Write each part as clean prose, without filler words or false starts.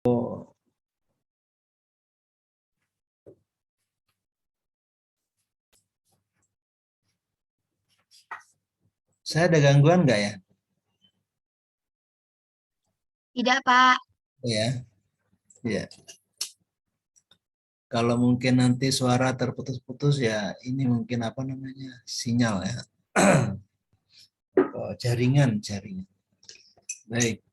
Saya ada gangguan nggak ya? Tidak, Pak. Ya, ya. Kalau mungkin nanti suara terputus-putus ya ini mungkin apa namanya sinyal ya. Oh, jaringan. Baik.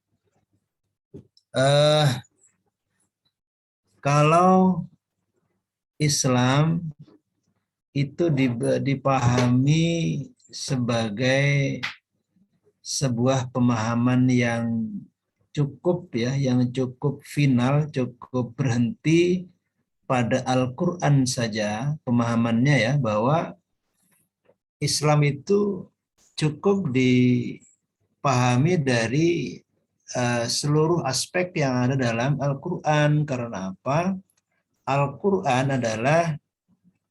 Kalau Islam itu dipahami sebagai sebuah pemahaman yang cukup ya, yang cukup final, cukup berhenti pada Al-Quran saja pemahamannya ya, bahwa Islam itu cukup dipahami dari seluruh aspek yang ada dalam Al-Quran. Karena apa? Al-Quran adalah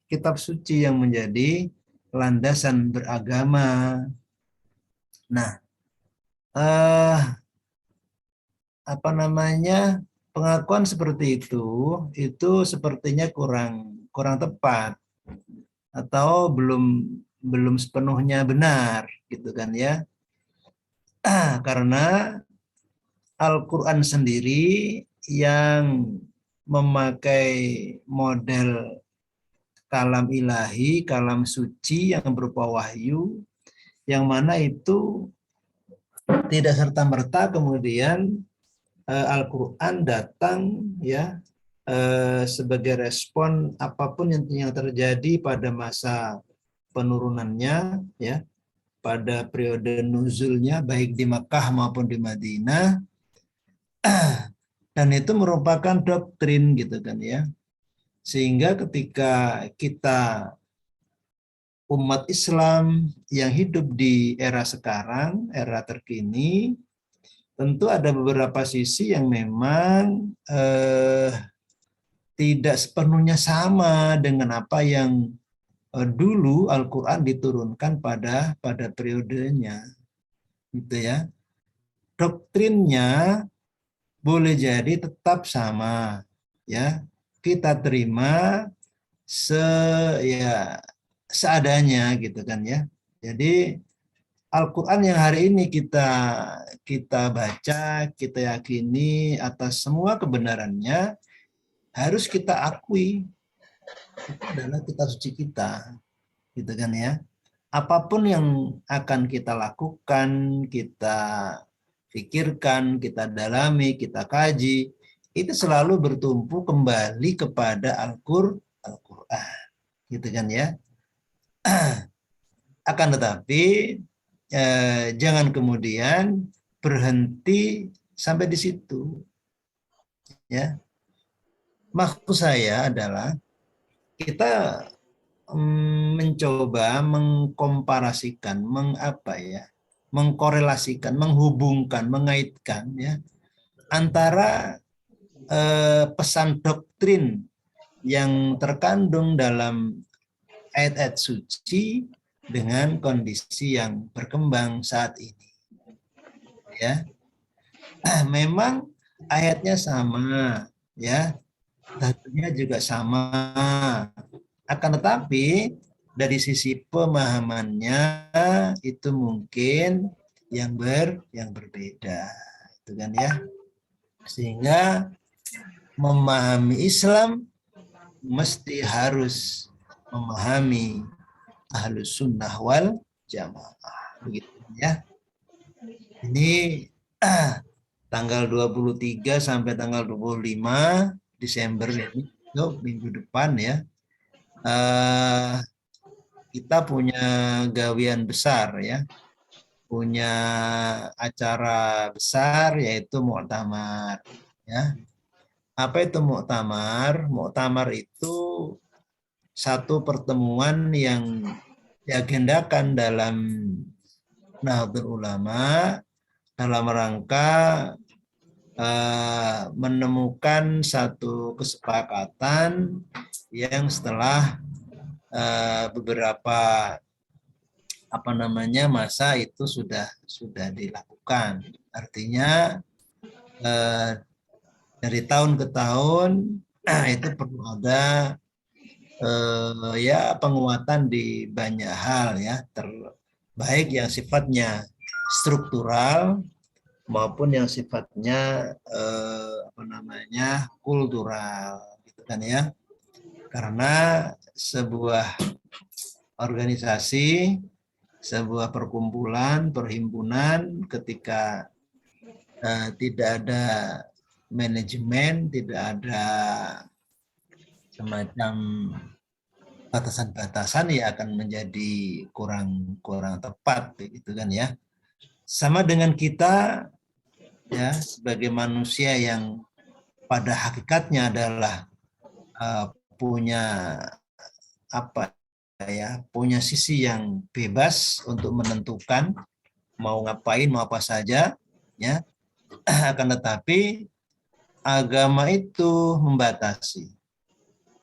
kitab suci yang menjadi landasan beragama. Nah, apa namanya, pengakuan seperti itu sepertinya kurang tepat atau belum sepenuhnya benar, gitu kan ya. Karena Al-Quran sendiri yang memakai model kalam ilahi, kalam suci yang berupa wahyu, yang mana itu tidak serta-merta kemudian Al-Quran datang ya sebagai respon apapun yang terjadi pada masa penurunannya ya, pada periode nuzulnya baik di Makkah maupun di Madinah, dan itu merupakan doktrin gitu kan ya. Sehingga ketika kita umat Islam yang hidup di era sekarang, era terkini, tentu ada beberapa sisi yang memang tidak sepenuhnya sama dengan apa yang dulu Al-Quran diturunkan pada periodenya, gitu ya. Doktrinnya boleh jadi tetap sama, ya. Kita terima ya seadanya, gitu kan ya. Jadi Al-Quran yang hari ini kita baca, kita yakini atas semua kebenarannya, harus kita akui itu adalah kitab suci kita, gitu kan ya. Apapun yang akan kita lakukan, kita pikirkan, kita dalami, kita kaji, itu selalu bertumpu kembali kepada Al-Quran, gitu kan ya. Akan tetapi jangan kemudian berhenti sampai di situ, ya. Maksud saya adalah kita mencoba mengkomparasikan, mengkorelasikan, menghubungkan, mengaitkan ya antara pesan doktrin yang terkandung dalam ayat-ayat suci dengan kondisi yang berkembang saat ini. Ya, memang ayatnya sama, ya, dalilnya juga sama. Akan tetapi dari sisi pemahamannya itu mungkin yang berbeda, itu kan ya. Sehingga memahami Islam mesti harus memahami Ahlus Sunnah wal Jamaah, begitu ya. Ini tanggal 23 sampai tanggal 25 Desember ini, minggu depan ya. Kita punya gawian besar ya, punya acara besar yaitu muktamar ya. Apa itu muktamar? Muktamar itu satu pertemuan yang diagendakan dalam Nahdlatul Ulama dalam rangka menemukan satu kesepakatan yang setelah beberapa masa itu sudah dilakukan. Artinya Dari tahun ke tahun itu perlu ada ya penguatan di banyak hal ya, terbaik yang sifatnya struktural maupun yang sifatnya apa namanya kultural, gitu kan ya. Karena sebuah organisasi, sebuah perkumpulan, perhimpunan, ketika tidak ada manajemen, tidak ada semacam batasan-batasan, ya akan menjadi kurang kurang tepat, gitu kan ya. Sama dengan kita ya, sebagai manusia yang pada hakikatnya adalah punya apa ya, punya sisi yang bebas untuk menentukan mau ngapain, mau apa saja ya. Akan tetapi agama itu membatasi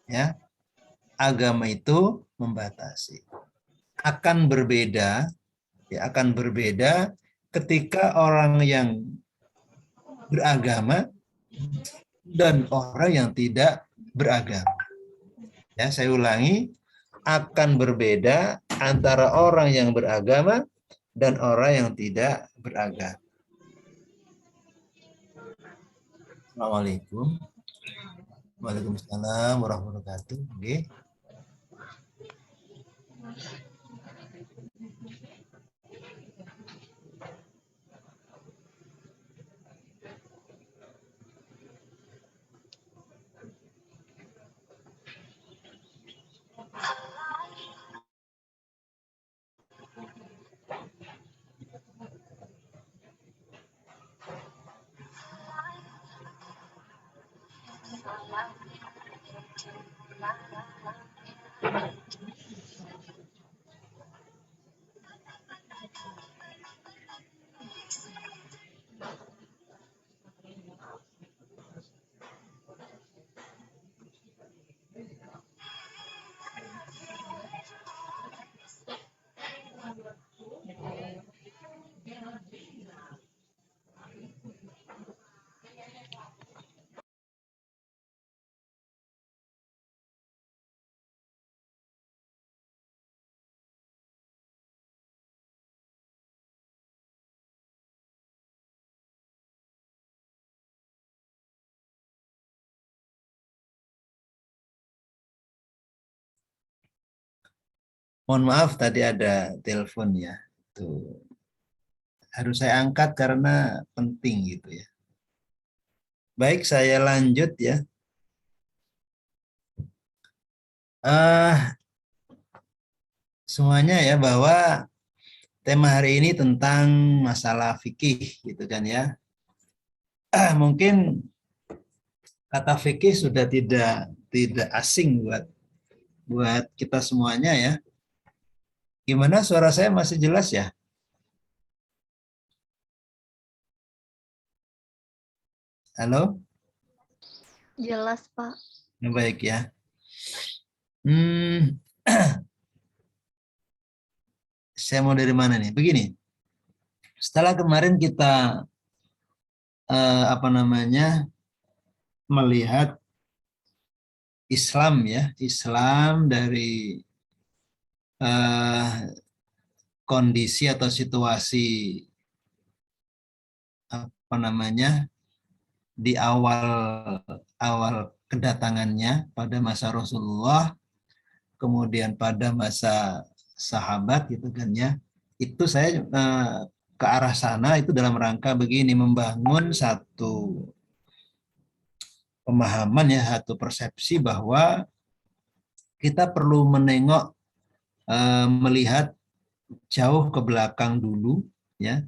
ya, agama itu membatasi. Akan berbeda ya, akan berbeda ketika orang yang beragama dan orang yang tidak beragama. Ya, saya ulangi, akan berbeda antara orang yang beragama dan orang yang tidak beragama. Assalamualaikum. Waalaikumsalam warahmatullahi wabarakatuh. Oke. Mohon maaf tadi ada telepon ya. Tuh, harus saya angkat karena penting gitu ya. Baik, saya lanjut ya. Semuanya ya, bahwa tema hari ini tentang masalah fikih gitu kan ya. Mungkin kata fikih sudah tidak asing buat buat kita semuanya ya. Gimana, suara saya masih jelas ya? Halo? Jelas, Pak. Baik ya. Hmm, saya mau dari mana nih? Begini, setelah kemarin kita apa namanya melihat Islam ya, Islam dari eh, kondisi atau situasi apa namanya di awal awal kedatangannya pada masa Rasulullah, kemudian pada masa sahabat gitu kan ya. Itu saya ke arah sana itu dalam rangka begini, membangun satu pemahaman ya, satu persepsi bahwa kita perlu menengok, melihat jauh ke belakang dulu ya,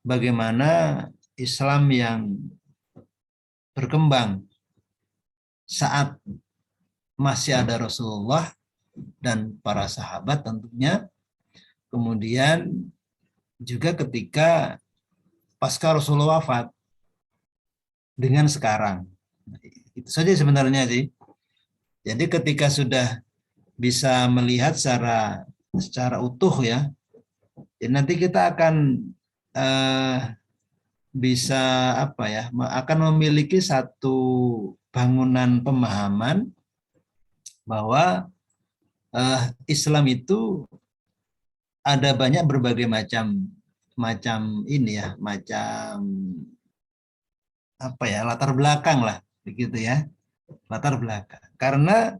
bagaimana Islam yang berkembang saat masih ada Rasulullah dan para sahabat tentunya, kemudian juga ketika pasca Rasulullah wafat dengan sekarang. Itu saja sebenarnya sih. Jadi ketika sudah bisa melihat secara utuh ya, nanti kita akan apa ya, akan memiliki satu bangunan pemahaman bahwa Islam itu ada banyak berbagai macam macam ini ya, macam apa ya, latar belakang lah begitu ya, latar belakang. Karena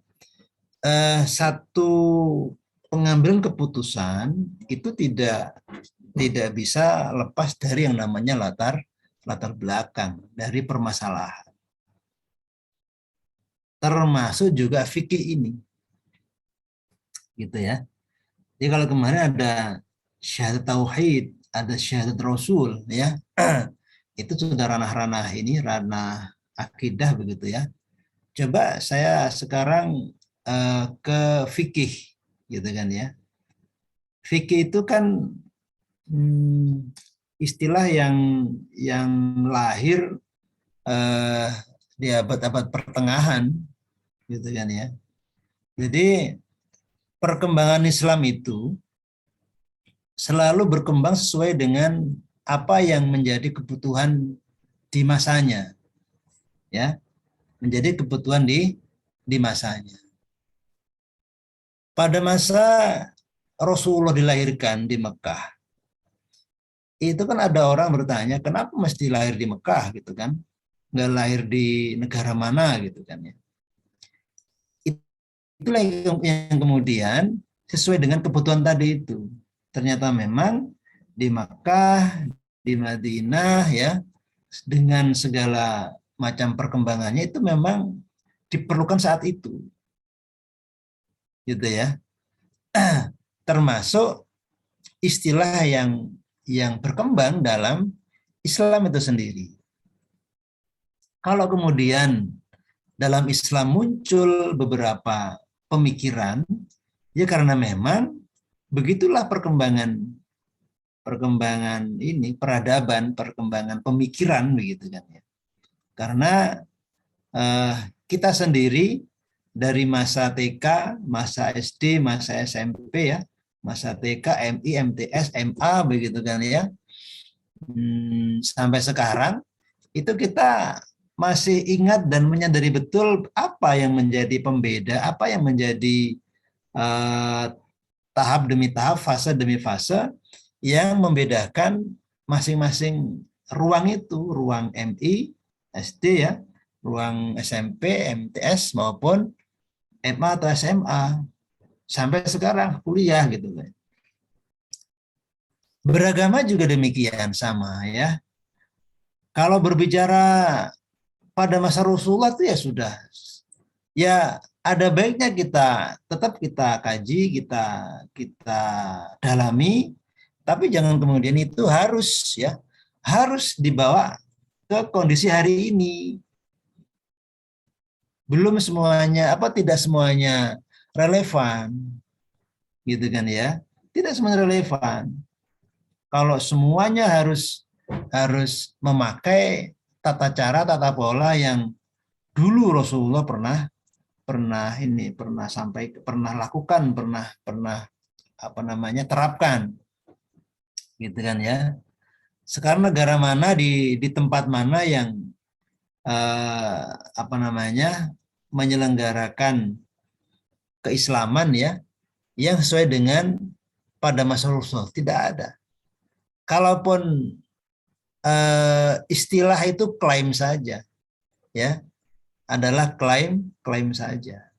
satu pengambilan keputusan itu tidak bisa lepas dari yang namanya latar belakang dari permasalahan. Termasuk juga fikih ini. Gitu ya. Jadi kalau kemarin ada syahadat tauhid, ada syahadat rasul ya. Itu sudah ranah-ranah ini, ranah akidah begitu ya. Coba saya sekarang ke fikih gitu kan ya. Fikih itu kan istilah yang lahir eh, di abad-abad pertengahan gitu kan ya. Jadi perkembangan Islam itu selalu berkembang sesuai dengan apa yang menjadi kebutuhan di masanya, ya, menjadi kebutuhan di masanya. Pada masa Rasulullah dilahirkan di Mekah, itu kan ada orang bertanya, kenapa mesti lahir di Mekah gitu kan? Nggak lahir di negara mana gitu kan ya. Itulah yang kemudian sesuai dengan kebutuhan tadi itu. Ternyata memang di Makkah, di Madinah ya, dengan segala macam perkembangannya itu memang diperlukan saat itu. Gitu ya. Termasuk istilah yang berkembang dalam Islam itu sendiri. Kalau kemudian dalam Islam muncul beberapa pemikiran, ya karena memang begitulah perkembangan ini, peradaban, perkembangan pemikiran begitu kan ya. Karena kita sendiri dari masa TK, masa SD, masa SMP ya, masa TK, MI, MTS, MA begitu kan ya, sampai sekarang itu kita masih ingat dan menyadari betul apa yang menjadi pembeda, apa yang menjadi tahap demi tahap, fase demi fase yang membedakan masing-masing ruang itu, ruang MI, SD ya, ruang SMP, MTS maupun MA atau SMA sampai sekarang kuliah gitu kan. Beragama juga demikian sama ya. Kalau berbicara pada masa Rasulullah itu ya sudah, ya ada baiknya kita kaji, kita dalami, tapi jangan kemudian itu harus dibawa ke kondisi hari ini. Belum semuanya tidak semuanya relevan, gitu kan ya? Tidak semuanya relevan. Kalau semuanya harus memakai tata cara, tata pola yang dulu Rasulullah pernah lakukan, pernah terapkan, gitu kan ya. Sekarang negara mana di tempat mana yang menyelenggarakan keislaman ya yang sesuai dengan pada masa Rasul? Tidak ada. Kalaupun istilah itu klaim saja ya, adalah klaim saja.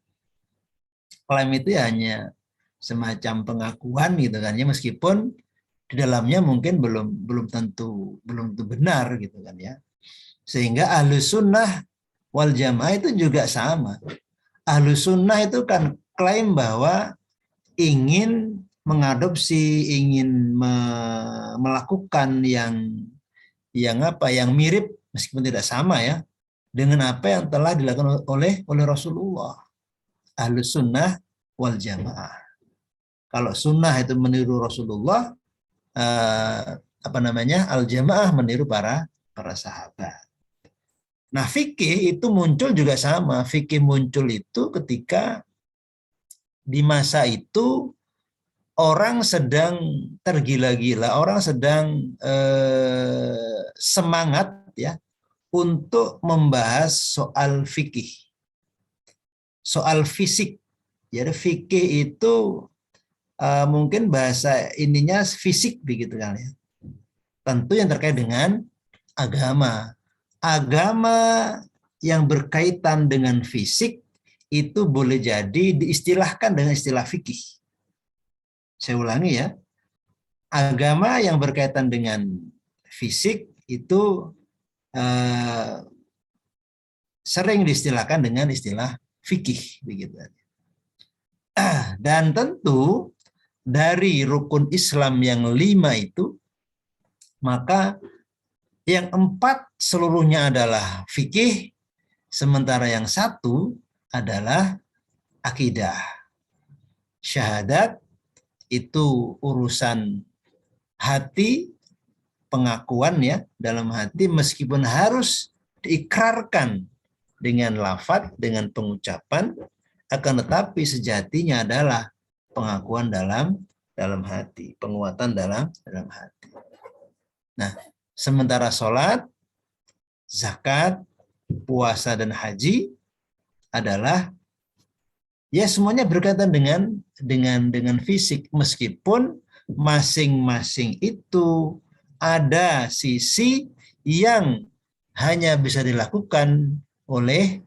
Klaim itu hanya semacam pengakuan gitu kan ya, meskipun di dalamnya mungkin belum tentu benar gitu kan ya. Sehingga Ahlus Sunnah wal Jamaah itu juga sama. Ahlus Sunnah itu kan klaim bahwa ingin mengadopsi, ingin melakukan yang mirip meskipun tidak sama ya dengan apa yang telah dilakukan oleh Rasulullah. Ahlus Sunnah wal Jamaah. Kalau sunnah itu meniru Rasulullah, al Jamaah meniru para sahabat. Nah, fikih itu muncul juga sama. Fikih muncul itu ketika di masa itu orang sedang tergila-gila, orang sedang semangat ya untuk membahas soal fikih, soal fisik. Jadi fikih itu mungkin bahasa ininya fisik begitu kan ya. Tentu yang terkait dengan agama. Agama yang berkaitan dengan fisik itu boleh jadi diistilahkan dengan istilah fikih. Saya ulangi ya. Agama yang berkaitan dengan fisik itu sering diistilahkan dengan istilah fikih begitu. Dan tentu dari rukun Islam yang 5 itu, maka yang 4 seluruhnya adalah fikih, sementara yang 1 adalah akidah. Syahadat itu urusan hati, pengakuan ya dalam hati, meskipun harus diikrarkan dengan lafaz, dengan pengucapan, akan tetapi sejatinya adalah pengakuan dalam hati, penguatan dalam hati. Nah, sementara sholat, zakat, puasa dan haji adalah ya semuanya berkaitan dengan fisik, meskipun masing-masing itu ada sisi yang hanya bisa dilakukan oleh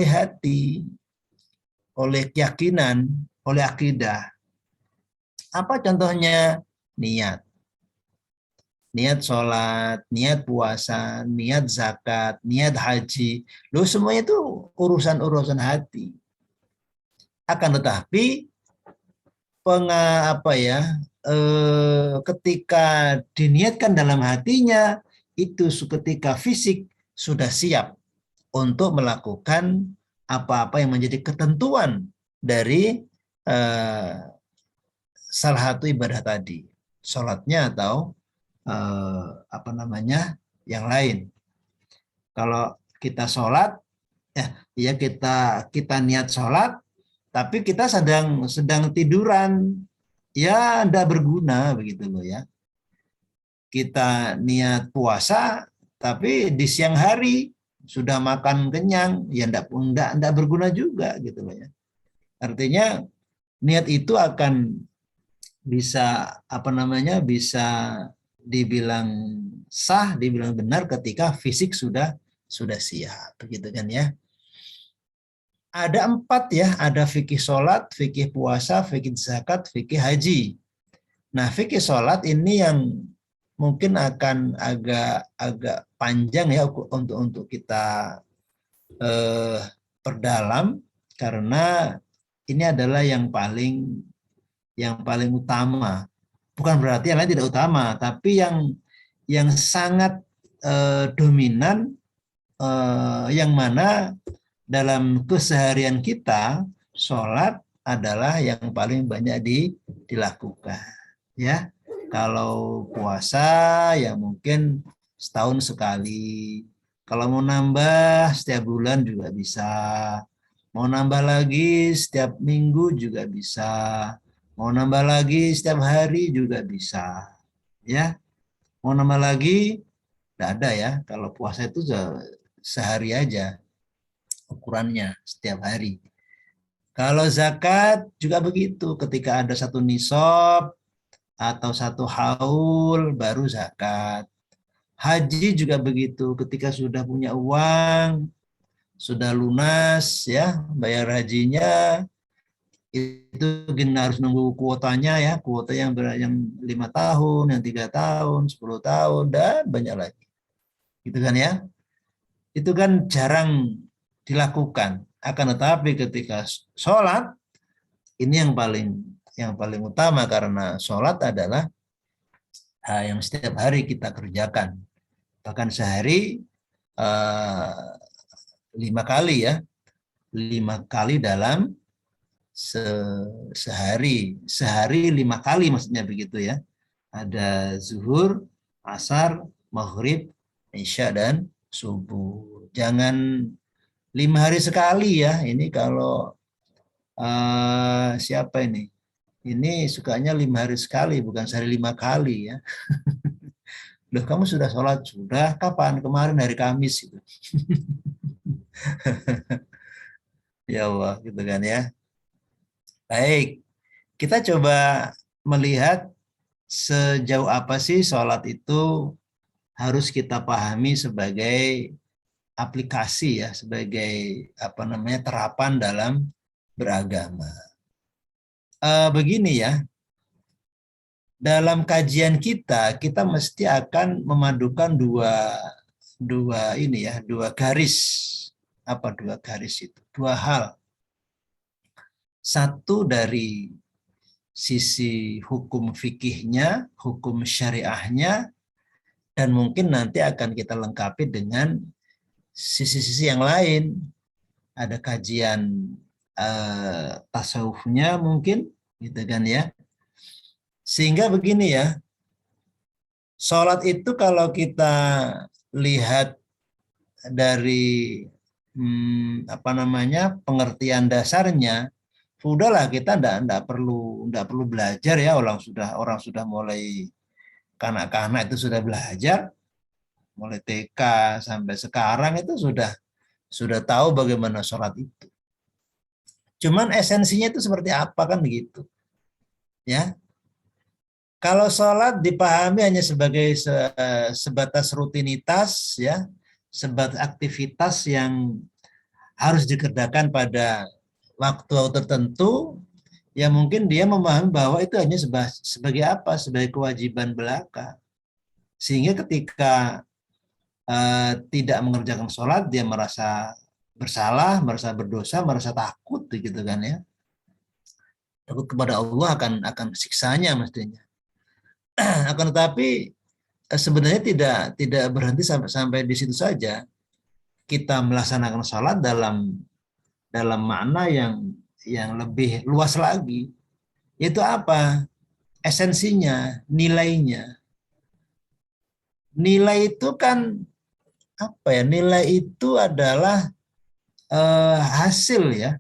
hati, oleh keyakinan, oleh akidah. Apa contohnya? Niat. Niat sholat, niat puasa, niat zakat, niat haji. Loh, semuanya itu urusan-urusan hati. Akan tetapi ketika diniatkan dalam hatinya, itu ketika fisik sudah siap untuk melakukan apa-apa yang menjadi ketentuan dari salah satu ibadah tadi, sholatnya atau yang lain. Kalau kita sholat, ya kita niat sholat, tapi kita sedang tiduran, ya tidak berguna begitu loh ya. Kita niat puasa, tapi di siang hari sudah makan kenyang, ya tidak berguna juga gitu loh ya. Artinya niat itu akan bisa bisa dibilang sah, dibilang benar ketika fisik sudah siap, begitu kan ya. Ada 4 ya, ada fikih sholat, fikih puasa, fikih zakat, fikih haji. Nah, fikih sholat ini yang mungkin akan agak panjang ya untuk kita perdalam, karena ini adalah yang paling utama. Bukan berarti yang lain tidak utama, tapi yang sangat dominan, yang mana dalam keseharian kita sholat adalah yang paling banyak dilakukan. Ya, kalau puasa ya mungkin setahun sekali. Kalau mau nambah setiap bulan juga bisa. Mau nambah lagi setiap minggu juga bisa. Mau nambah lagi setiap hari juga bisa. Ya, mau nambah lagi tidak ada ya. Kalau puasa itu sehari aja ukurannya, setiap hari. Kalau zakat juga begitu, ketika ada satu nisab atau satu haul baru zakat. Haji juga begitu, ketika sudah punya uang, sudah lunas ya bayar hajinya, itu harus nunggu kuotanya ya, kuota yang 5 tahun, yang 3 tahun, 10 tahun, dan banyak lagi. Gitu kan ya. Itu kan jarang dilakukan. Akan tetapi ketika sholat, ini yang paling utama, karena sholat adalah yang setiap hari kita kerjakan. Bahkan sehari 5 kali ya. 5 kali dalam sehari. Sehari 5 kali maksudnya begitu ya. Ada zuhur, asar, maghrib, isya, dan subuh. Jangan 5 hari sekali ya. Ini kalau siapa ini? ini sukanya 5 hari sekali, bukan sehari 5 kali ya. Loh, kamu sudah sholat? Sudah, kapan? Kemarin hari Kamis gitu. Ya Allah, gitu kan ya. Baik, kita coba melihat sejauh apa sih sholat itu harus kita pahami sebagai aplikasi ya, sebagai apa namanya terapan dalam beragama. Begini ya, dalam kajian kita mesti akan memadukan dua ini ya, dua garis. Apa dua garis itu? Dua hal. Satu dari sisi hukum fikihnya, hukum syariahnya, dan mungkin nanti akan kita lengkapi dengan sisi-sisi yang lain. Ada kajian tasawufnya mungkin, gitu kan ya. Sehingga begini ya, sholat itu kalau kita lihat dari apa namanya pengertian dasarnya, udahlah kita enggak perlu belajar ya, orang sudah mulai kanak-kanak itu sudah belajar, mulai TK sampai sekarang itu sudah tahu bagaimana sholat itu. Cuman esensinya itu seperti apa kan begitu, ya. Kalau sholat dipahami hanya sebagai sebatas rutinitas, ya, sebatas aktivitas yang harus dikerjakan pada waktu tertentu, ya mungkin dia memahami bahwa itu hanya sebagai apa? Sebagai kewajiban belaka. Sehingga ketika tidak mengerjakan sholat, dia merasa bersalah, merasa berdosa, merasa takut, gitu kan ya. Takut kepada Allah akan siksanya mestinya. Akan tetapi sebenarnya tidak berhenti sampai di situ saja. Kita melaksanakan sholat dalam makna yang lebih luas lagi. Itu apa? Esensinya, nilainya. Nilai itu kan apa ya? Nilai itu adalah hasil ya,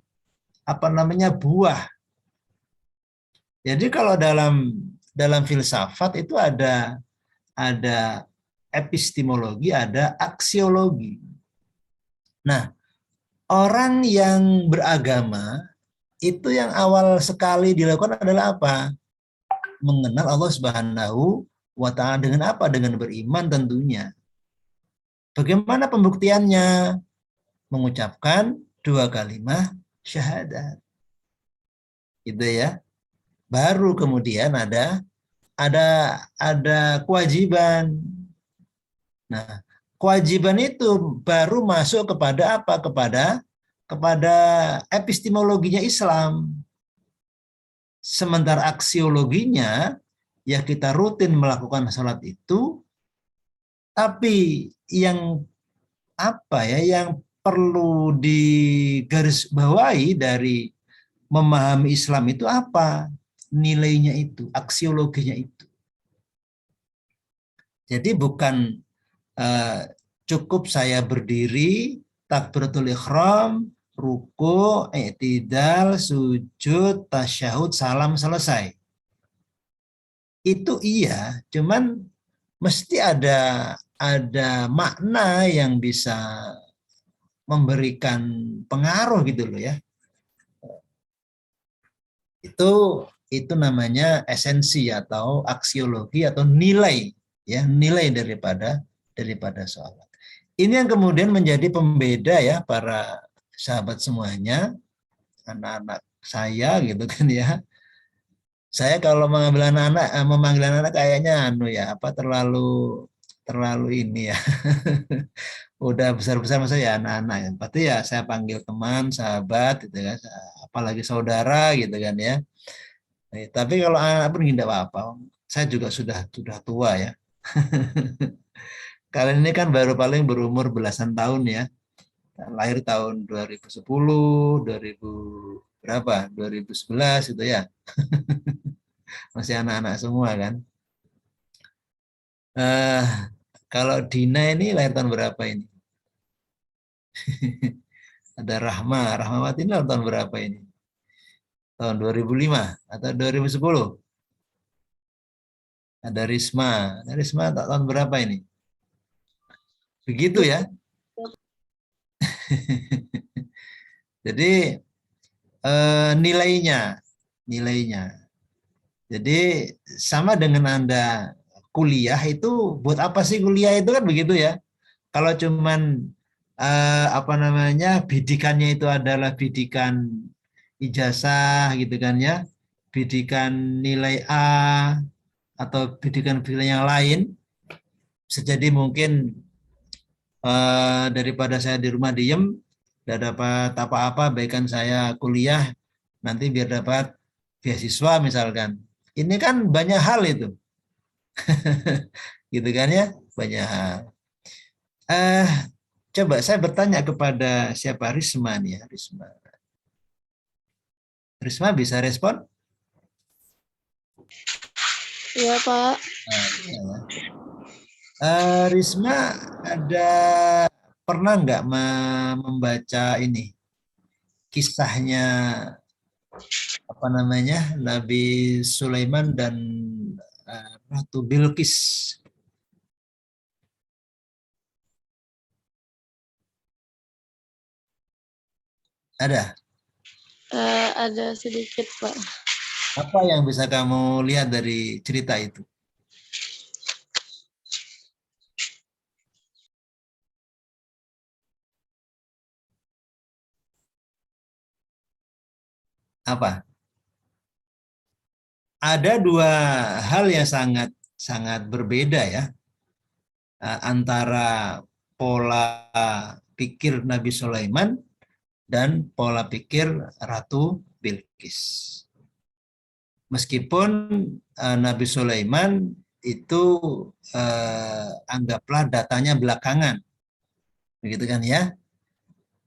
apa namanya buah. Jadi kalau dalam filsafat itu ada epistemologi, ada aksiologi. Nah, orang yang beragama itu yang awal sekali dilakukan adalah apa? Mengenal Allah Subhanahu wa Ta'ala. Dengan apa? Dengan beriman tentunya. Bagaimana pembuktiannya? Mengucapkan 2 kalimat syahadat. Gitu ya. Baru kemudian ada kewajiban. Nah, kewajiban itu baru masuk kepada apa? Kepada epistemologinya Islam. Sementara aksiologinya, ya kita rutin melakukan sholat itu, tapi yang apa ya, yang perlu digarisbawahi dari memahami Islam itu apa? Nilainya itu, aksiologinya itu. Jadi bukan cukup saya berdiri, takbiratul ihram, ruku, i'tidal, sujud, tasyahud, salam, selesai. Itu iya, cuman mesti ada makna yang bisa memberikan pengaruh gitu loh ya. Itu namanya esensi atau aksiologi atau nilai ya, nilai daripada sholat. Ini yang kemudian menjadi pembeda ya para sahabat semuanya, anak-anak saya gitu kan ya. Saya kalau memanggil anak-anak kayaknya apa terlalu ini ya. Udah besar-besar masa ya anak-anak ya. Berarti ya saya panggil teman, sahabat gitu kan, apalagi saudara gitu kan ya. Tapi kalau anak pun tidak apa-apa. Saya juga sudah tua ya. Kalian ini kan baru paling berumur belasan tahun ya. Lahir tahun 2010, 2000 berapa? 2011 itu ya. Masih anak-anak semua kan. Kalau Dina ini lahir tahun berapa ini? Ada Rahmawati ini lahir tahun berapa ini? Tahun 2005 atau 2010? Ada Risma. Ada Risma tahun berapa ini? Begitu ya. Jadi nilainya, nilainya. Jadi sama dengan Anda kuliah itu, buat apa sih kuliah itu kan begitu ya. Kalau cuman apa namanya, bidikannya itu adalah bidikan ijazah gitu kan ya, bidikan nilai A atau bidikan-bidikan yang lain, bisa jadi mungkin daripada saya di rumah diem, tidak dapat apa-apa, baikkan saya kuliah nanti biar dapat beasiswa misalkan. Ini kan banyak hal itu, gitu kan ya, banyak hal. Eh, Coba saya bertanya kepada siapa, Risma nih ya, Risma. Risma bisa respon? Iya, Pak. Nah, iya ya. Risma ada pernah nggak membaca ini kisahnya apa namanya, Nabi Sulaiman dan Ratu Bilqis? Ada. Ada sedikit, Pak. Apa yang bisa kamu lihat dari cerita itu? Apa? Ada dua hal yang sangat sangat berbeda ya, antara pola pikir Nabi Sulaiman dan pola pikir Ratu Bilqis. Meskipun Nabi Sulaiman itu anggaplah datanya belakangan, begitu kan ya.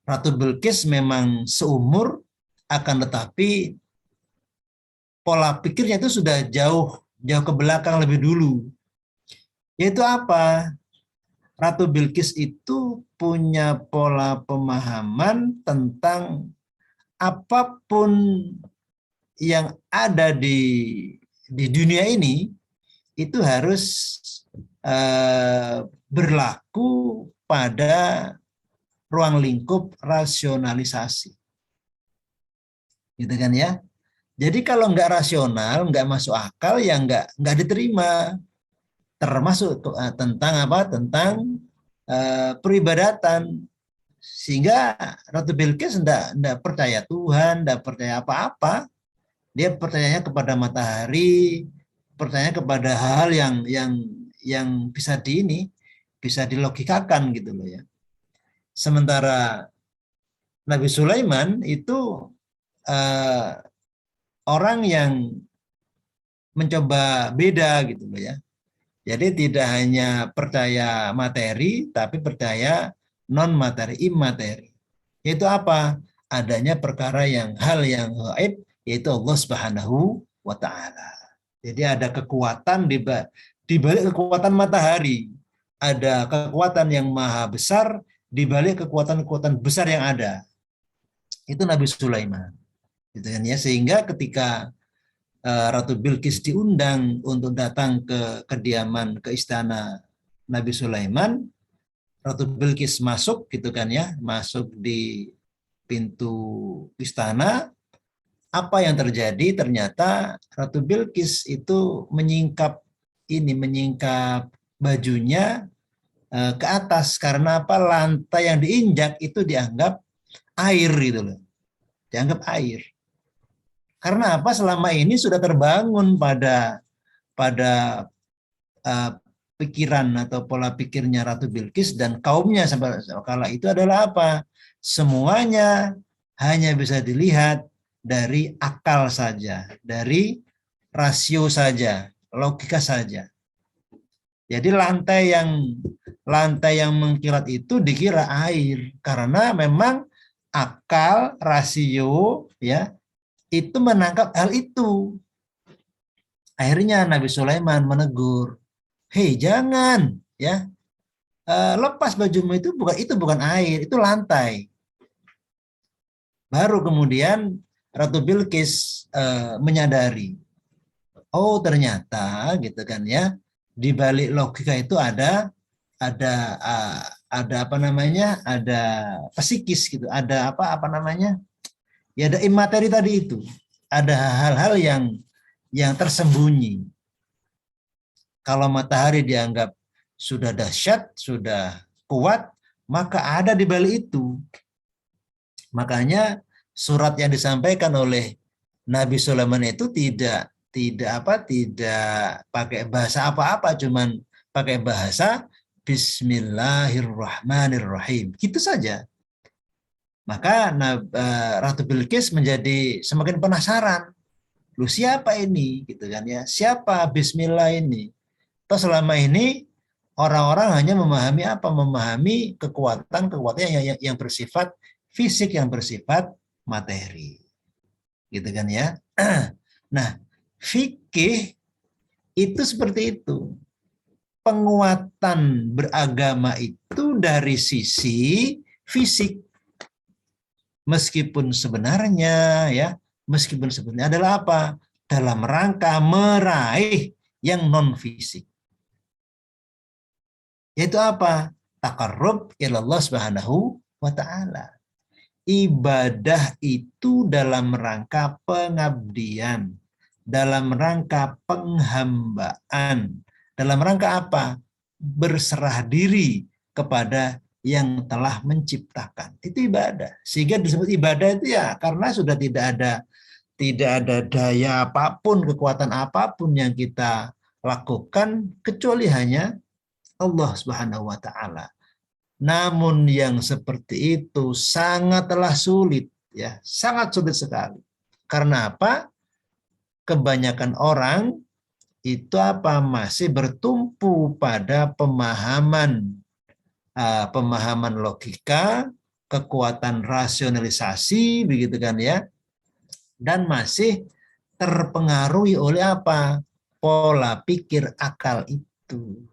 Ratu Bilqis memang seumur, akan tetapi pola pikirnya itu sudah jauh jauh ke belakang lebih dulu. Yaitu apa? Ratu Bilqis itu punya pola pemahaman tentang apapun yang ada di dunia ini itu harus berlaku pada ruang lingkup rasionalisasi, gitu kan ya. Jadi kalau nggak rasional, nggak masuk akal, ya nggak diterima. Termasuk tentang apa? Tentang peribadatan. Sehingga Ratu Bilqis enggak percaya Tuhan, enggak percaya apa-apa. Dia percayanya kepada matahari, percaya kepada hal yang bisa bisa dilogikakan gitu loh ya. Sementara Nabi Sulaiman itu eh, orang yang mencoba beda gitu loh ya. Jadi tidak hanya percaya materi, tapi percaya non materi, imateri. Yaitu apa? Adanya perkara hal yang gaib, yaitu Allah Subhanahu wa taala. Jadi ada kekuatan di balik kekuatan matahari. Ada kekuatan yang maha besar di balik kekuatan-kekuatan besar yang ada. Itu Nabi Sulaiman. Gitu kan ya. Sehingga ketika Ratu Bilqis diundang untuk datang ke kediaman, ke istana Nabi Sulaiman, Ratu Bilqis masuk gitu kan ya, masuk di pintu istana. Apa yang terjadi? Ternyata Ratu Bilqis itu menyingkap bajunya ke atas, karena apa? Lantai yang diinjak itu dianggap air gitu loh, dianggap air. Karena apa? Selama ini sudah terbangun pada uh, pikiran atau pola pikirnya Ratu Bilqis dan kaumnya sampai kala itu adalah apa? Semuanya hanya bisa dilihat dari akal saja, dari rasio saja, logika saja. Jadi lantai yang mengkilat itu dikira air karena memang akal, rasio ya itu menangkap hal itu. Akhirnya Nabi Sulaiman menegur, hei jangan ya, lepas bajumu, itu bukan air, itu lantai. Baru kemudian Ratu Bilqis menyadari, oh ternyata gitu kan ya, di balik logika itu ada apa namanya, ada psikis gitu, ada apa namanya, ya ada imateri tadi itu, ada hal-hal yang tersembunyi. Kalau matahari dianggap sudah dahsyat, sudah kuat, maka ada di balik itu. Makanya surat yang disampaikan oleh Nabi Sulaiman itu tidak pakai bahasa apa-apa, cuman pakai bahasa Bismillahirrahmanirrahim. Gitu saja. Maka Ratu Bilqis menjadi semakin penasaran. Lu siapa ini? Gitu kan ya. Siapa Bismillah ini? Atau selama ini orang-orang hanya memahami apa? Memahami kekuatan yang bersifat fisik, yang bersifat materi. Gitu kan ya. Nah, fikih itu seperti itu. Penguatan beragama itu dari sisi fisik. Meskipun sebenarnya adalah apa? Dalam rangka meraih yang non fisik. Yaitu apa? Taqarrub ilallah subhanahu wa ta'ala. Ibadah itu dalam rangka pengabdian, dalam rangka penghambaan, dalam rangka apa? Berserah diri kepada yang telah menciptakan. Itu ibadah. Sehingga disebut ibadah itu ya karena sudah tidak ada daya apapun, kekuatan apapun yang kita lakukan kecuali hanya Allah Subhanahu wa taala. Namun yang seperti itu sangatlah sulit ya, sangat sulit sekali. Karena apa? Kebanyakan orang itu apa? Masih bertumpu pada pemahaman logika, kekuatan rasionalisasi, begitu kan ya, dan masih terpengaruhi oleh apa? Pola pikir akal itu,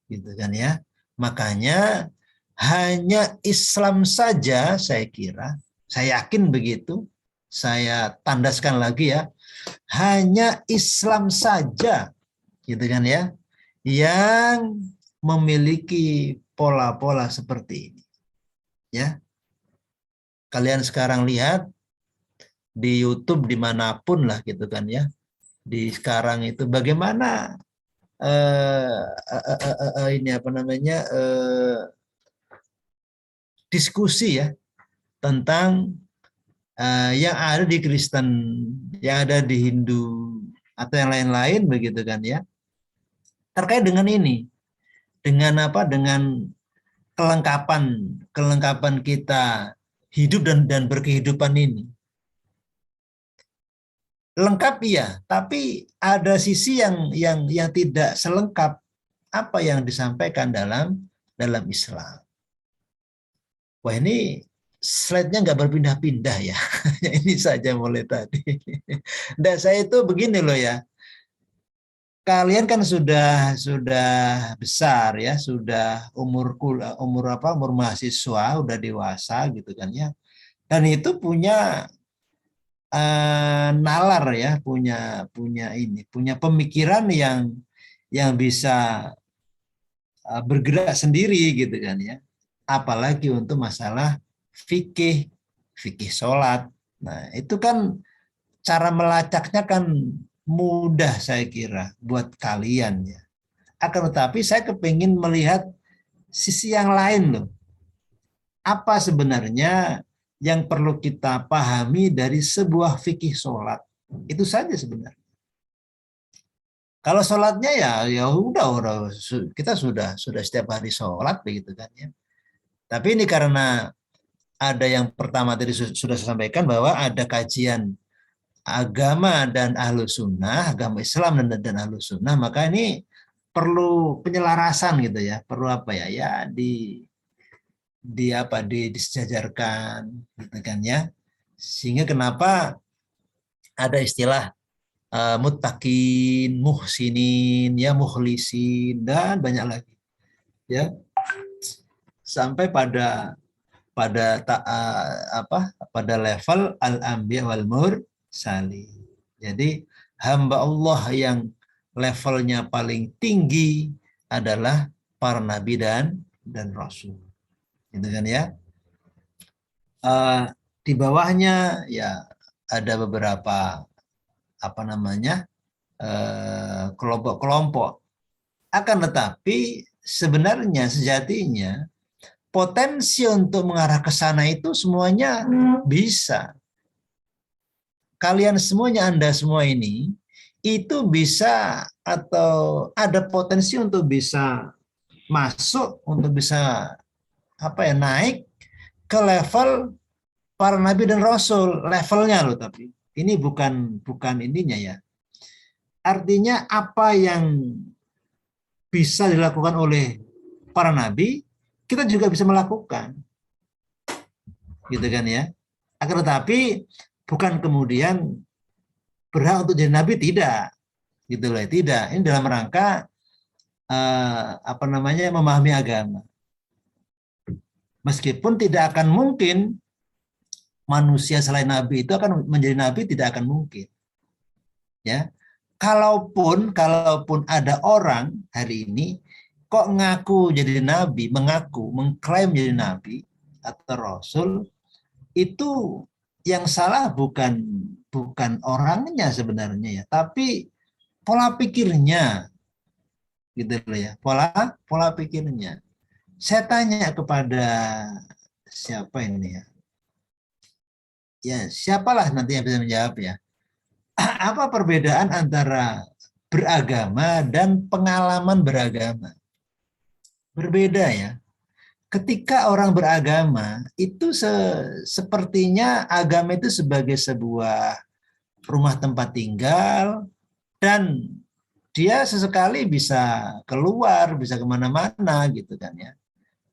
gitu kan ya. Makanya hanya Islam saja saya kira, saya yakin begitu, saya tandaskan lagi ya, hanya Islam saja, gitu kan ya, yang memiliki pola-pola seperti ini. Ya, kalian sekarang lihat di YouTube dimanapun lah gitu kan ya. Di sekarang itu bagaimana ini apa namanya diskusi ya tentang yang ada di Kristen, yang ada di Hindu atau yang lain-lain begitu kan ya. Terkait dengan ini, dengan apa? Dengan kelengkapan kita hidup dan berkehidupan ini. Lengkap iya, tapi ada sisi yang tidak selengkap apa yang disampaikan dalam Islam. Wah, ini slide-nya nggak berpindah-pindah ya. Ini saja mulai tadi. Dan saya itu begini loh ya. Kalian kan sudah besar ya, sudah umur mahasiswa, udah dewasa gitu kan ya. Dan itu punya nalar ya, punya pemikiran yang bisa bergerak sendiri gitu kan ya. Apalagi untuk masalah fikih sholat. Nah, itu kan cara melacaknya kan mudah saya kira buat kalian ya. Akan tetapi saya kepingin melihat sisi yang lain loh. Apa sebenarnya yang perlu kita pahami dari sebuah fikih sholat? Itu saja sebenarnya. Kalau sholatnya ya udah kita sudah setiap hari sholat begitu kan ya. Tapi ini karena ada yang pertama tadi sudah saya sampaikan bahwa ada kajian agama dan ahlus sunnah, agama Islam dan ahlus sunnah, maka ini perlu penyelarasan gitu ya, perlu apa ya, disejajarkan gitu kan ya. Sehingga kenapa ada istilah muttaqin, muhsinin, ya mukhlisin dan banyak lagi ya. Sampai pada level al-anbiya wal salih. Jadi hamba Allah yang levelnya paling tinggi adalah para nabi dan rasul. Gitu kan ya. Di bawahnya ya ada beberapa apa namanya kelompok-kelompok. Akan tetapi sebenarnya sejatinya potensi untuk mengarah ke sana itu semuanya bisa. Kalian semuanya, Anda semua ini itu bisa atau ada potensi untuk bisa masuk, untuk bisa naik ke level para nabi dan rasul, levelnya loh. Tapi ini bukan ininya ya. Artinya apa yang bisa dilakukan oleh para nabi, kita juga bisa melakukan. Gitu kan ya. Akan tetapi bukan kemudian berhak untuk jadi nabi, tidak. Gitu loh, tidak. Ini dalam rangka memahami agama. Meskipun tidak akan mungkin manusia selain nabi itu akan menjadi nabi, tidak akan mungkin. Ya. Kalaupun ada orang hari ini kok ngaku jadi nabi, mengklaim jadi nabi atau rasul, itu yang salah bukan orangnya sebenarnya ya, tapi pola pikirnya, gitu loh ya, pola pikirnya. Saya tanya kepada siapa ini ya, siapalah nanti yang bisa menjawab ya. Apa perbedaan antara beragama dan pengalaman beragama? Berbeda ya. Ketika orang beragama, itu sepertinya agama itu sebagai sebuah rumah tempat tinggal, dan dia sesekali bisa keluar, bisa kemana-mana gitu kan ya.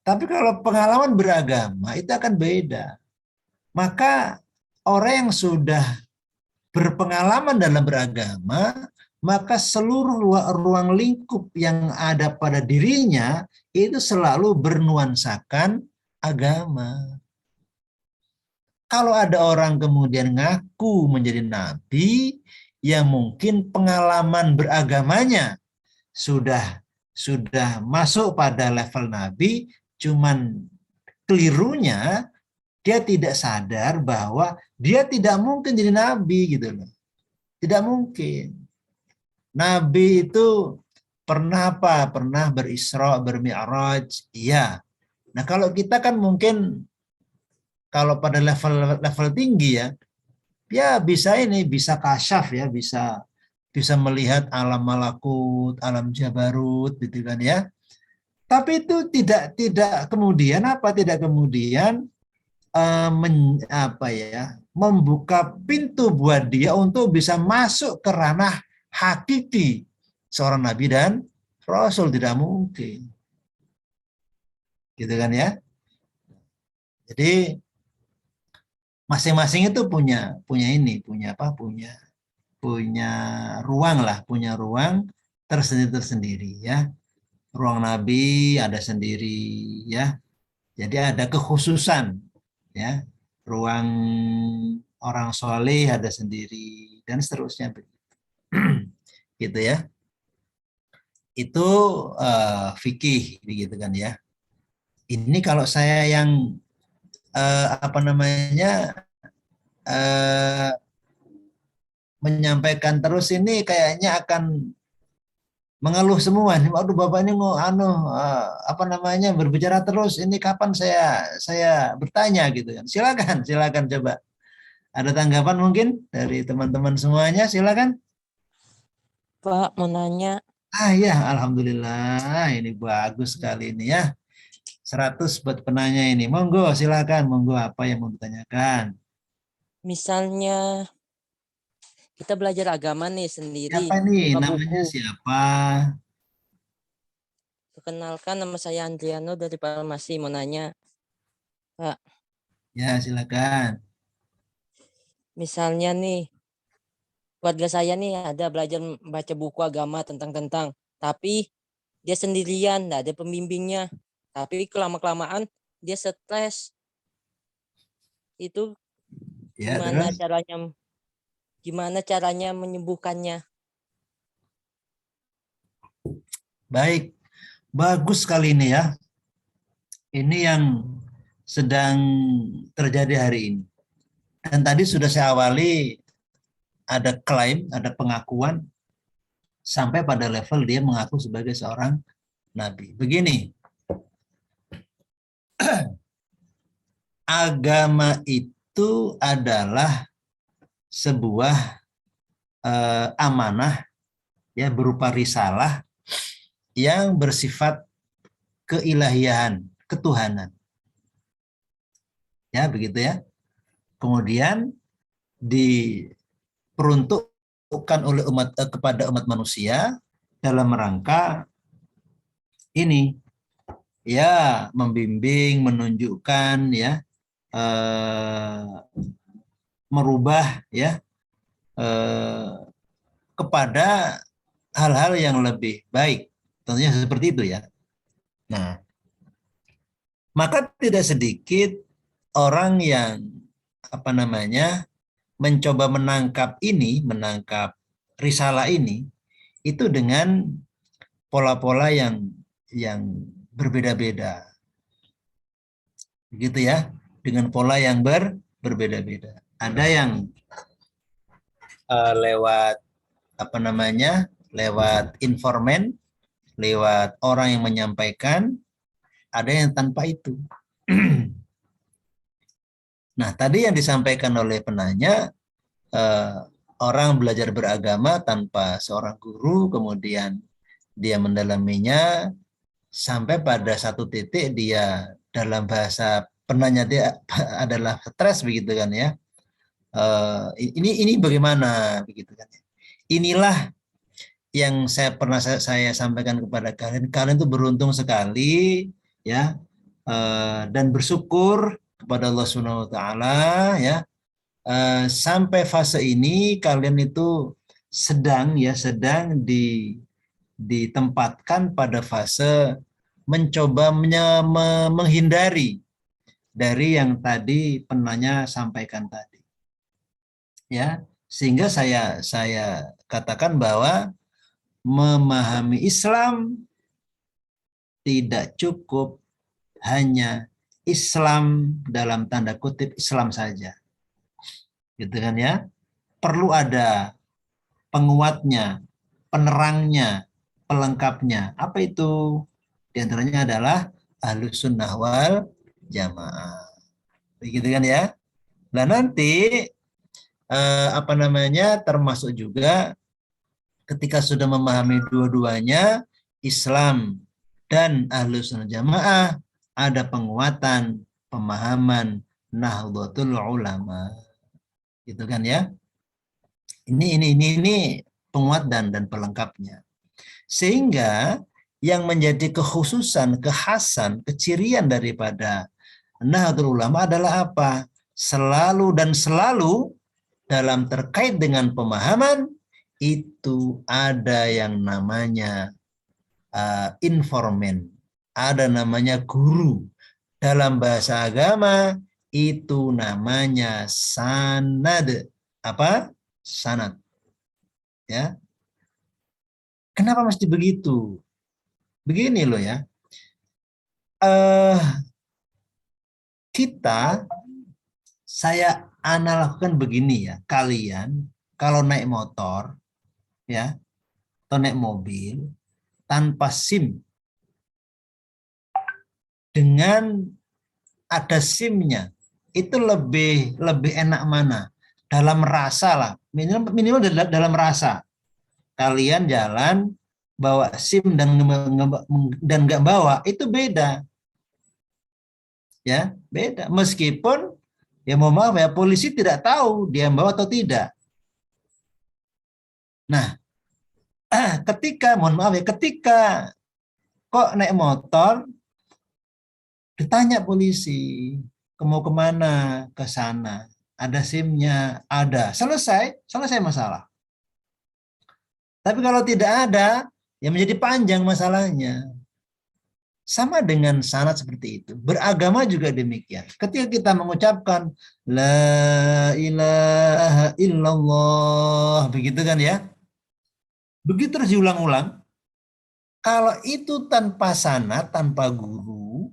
Tapi kalau pengalaman beragama itu akan beda. Maka orang yang sudah berpengalaman dalam beragama, maka seluruh ruang lingkup yang ada pada dirinya itu selalu bernuansakan agama. Kalau ada orang kemudian ngaku menjadi nabi, yang mungkin pengalaman beragamanya sudah masuk pada level nabi, cuman kelirunya dia tidak sadar bahwa dia tidak mungkin jadi nabi gitu loh. Tidak mungkin. Nabi itu pernah apa? Pernah berisra, bermi'raj. Iya. Nah, kalau kita kan mungkin kalau pada level tinggi ya, bisa kasyaf ya, bisa melihat alam malakut, alam jabarut gitu kan ya. Tapi itu tidak kemudian membuka pintu buat dia untuk bisa masuk ke ranah hakiki seorang nabi dan rasul, tidak mungkin. Gitu kan ya. Jadi masing-masing itu punya ruang tersendiri ya. Ruang nabi ada sendiri ya. Jadi ada kekhususan ya. Ruang orang soleh ada sendiri dan seterusnya. Gitu ya. Itu fikih begitu kan ya. Ini kalau saya yang menyampaikan terus ini kayaknya akan mengeluh semua nih. Waduh, Bapak ini mau berbicara terus. Ini kapan saya bertanya gitu kan. Silakan coba. Ada tanggapan mungkin dari teman-teman semuanya, silakan. Pak, mau nanya. Ya, alhamdulillah. Ini bagus sekali ini ya. 100 buat penanya ini. Monggo, silakan. Monggo, apa yang mau ditanyakan? Misalnya kita belajar agama nih sendiri. Siapa nih? Namanya buku. siapa? Perkenalkan, nama saya Andriano dari Farmasi. Mau nanya, Pak. Ya, silakan. Misalnya nih, keluarga saya nih ada belajar baca buku agama tentang, tapi dia sendirian, nggak ada pembimbingnya. Tapi kelama-kelamaan dia stres. Itu Ya, gimana terus? caranya gimana caranya menyembuhkannya? Baik, bagus sekali ini ya. Ini yang sedang terjadi hari ini. Dan tadi sudah saya awali ada klaim, ada pengakuan sampai pada level dia mengaku sebagai seorang nabi. Begini, agama itu adalah sebuah amanah ya berupa risalah yang bersifat keilahian, ketuhanan. Ya, begitu ya. Kemudian diperuntukkan oleh kepada umat manusia dalam rangka ini ya membimbing, menunjukkan ya merubah ya kepada hal-hal yang lebih baik. Tentunya seperti itu ya. Nah, maka tidak sedikit orang yang mencoba menangkap risalah ini itu dengan pola-pola yang berbeda-beda. Begitu ya, dengan pola yang berbeda-beda. Ada yang lewat lewat informan, lewat orang yang menyampaikan, ada yang tanpa itu. Nah, tadi yang disampaikan oleh penanya, orang belajar beragama tanpa seorang guru, kemudian dia mendalaminya, sampai pada satu titik dia dalam bahasa penanya dia adalah stres begitu kan ya. Ini bagaimana begitu kan. Inilah yang saya sampaikan kepada kalian. Kalian itu beruntung sekali ya, dan bersyukur kepada Allah Subhanahu wa taala ya. Sampai fase ini kalian itu sedang ditempatkan pada fase mencoba menghindari dari yang tadi penanya sampaikan tadi. Ya, sehingga saya katakan bahwa memahami Islam tidak cukup hanya Islam dalam tanda kutip Islam saja. Gitu kan ya? Perlu ada penguatnya, penerangnya, pelengkapnya. Apa itu? Di antaranya adalah Ahlus Sunnah wal Jamaah. Begitu kan ya? Nah, nanti termasuk juga ketika sudah memahami dua-duanya, Islam dan Ahlus Sunnah Jamaah, ada penguatan pemahaman Nahdlatul Ulama. Gitu kan ya? Ini penguat dan pelengkapnya. Sehingga yang menjadi kekhasan, kecirian daripada Nahdlatul Ulama adalah apa? Selalu dalam terkait dengan pemahaman itu ada yang namanya informan, ada namanya guru. Dalam bahasa agama itu namanya sanad. Apa? Sanad. Ya. Kenapa mesti begitu? Begini loh ya. Saya analogkan begini ya. Kalian kalau naik motor ya atau naik mobil tanpa SIM dengan ada SIM-nya itu lebih enak mana? Dalam rasa lah, minimal dalam rasa. Kalian jalan bawa SIM dan nggak bawa itu beda. Ya, beda. Meskipun ya mohon maaf ya, polisi tidak tahu dia bawa atau tidak. Nah, ketika kok naik motor ditanya polisi, mau kemana? Ke sana. Ada SIM-nya? Ada. Selesai masalah. Tapi kalau tidak ada, ya menjadi panjang masalahnya. Sama dengan sanad seperti itu. Beragama juga demikian. Ketika kita mengucapkan La ilaha illallah, begitu kan ya. Begitu terus diulang-ulang. Kalau itu tanpa sanad, tanpa guru,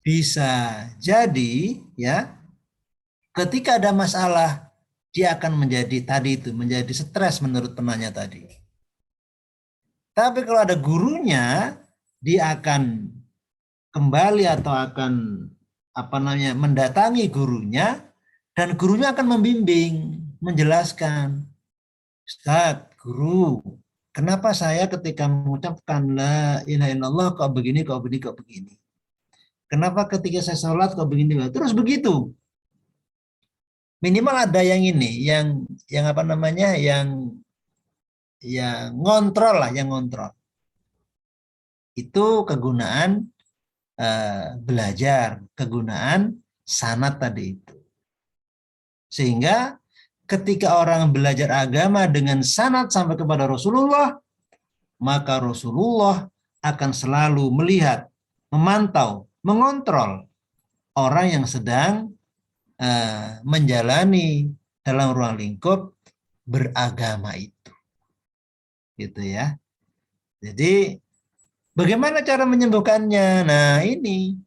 bisa jadi ya ketika ada masalah dia akan menjadi tadi itu menjadi stres menurut penanya tadi. Tapi kalau ada gurunya, dia akan kembali atau akan mendatangi gurunya dan gurunya akan membimbing, menjelaskan. Ustaz, guru, kenapa saya ketika mengucapkan la ilaha illallah kok begini, kok begini, kok begini? Kenapa ketika saya sholat kok begini? Terus begitu. Minimal ada yang ini, yang yang ngontrol lah, yang ngontrol. Itu kegunaan belajar, kegunaan sanad tadi itu. Sehingga ketika orang belajar agama dengan sanad sampai kepada Rasulullah, maka Rasulullah akan selalu melihat, memantau, mengontrol orang yang sedang menjalani dalam ruang lingkup beragama itu. Gitu ya. Jadi bagaimana cara menyembuhkannya? Nah, ini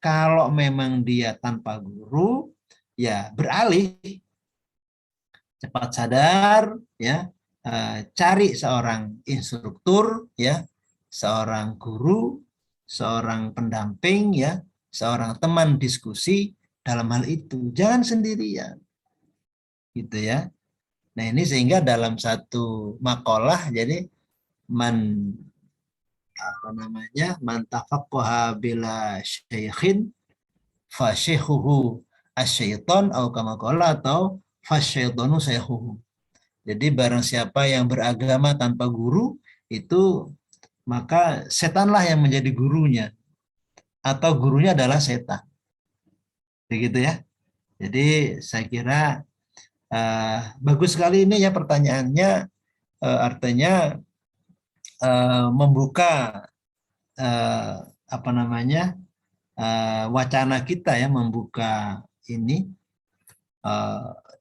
kalau memang dia tanpa guru, ya beralih, cepat sadar, ya, cari seorang instruktur, ya, seorang guru, seorang pendamping, ya, seorang teman diskusi dalam hal itu. Jangan sendirian, gitu ya. Nah ini sehingga dalam satu makalah jadi man man tafaqqaha bila syaikhin fa syaikhuhu asyaiton atau kama qala atau fa syaitonu syaikhuhu. Jadi barang siapa yang beragama tanpa guru itu maka setanlah yang menjadi gurunya atau gurunya adalah setan. Begitu ya. Jadi saya kira bagus sekali ini ya pertanyaannya, artinya membuka wacana kita ya, membuka ini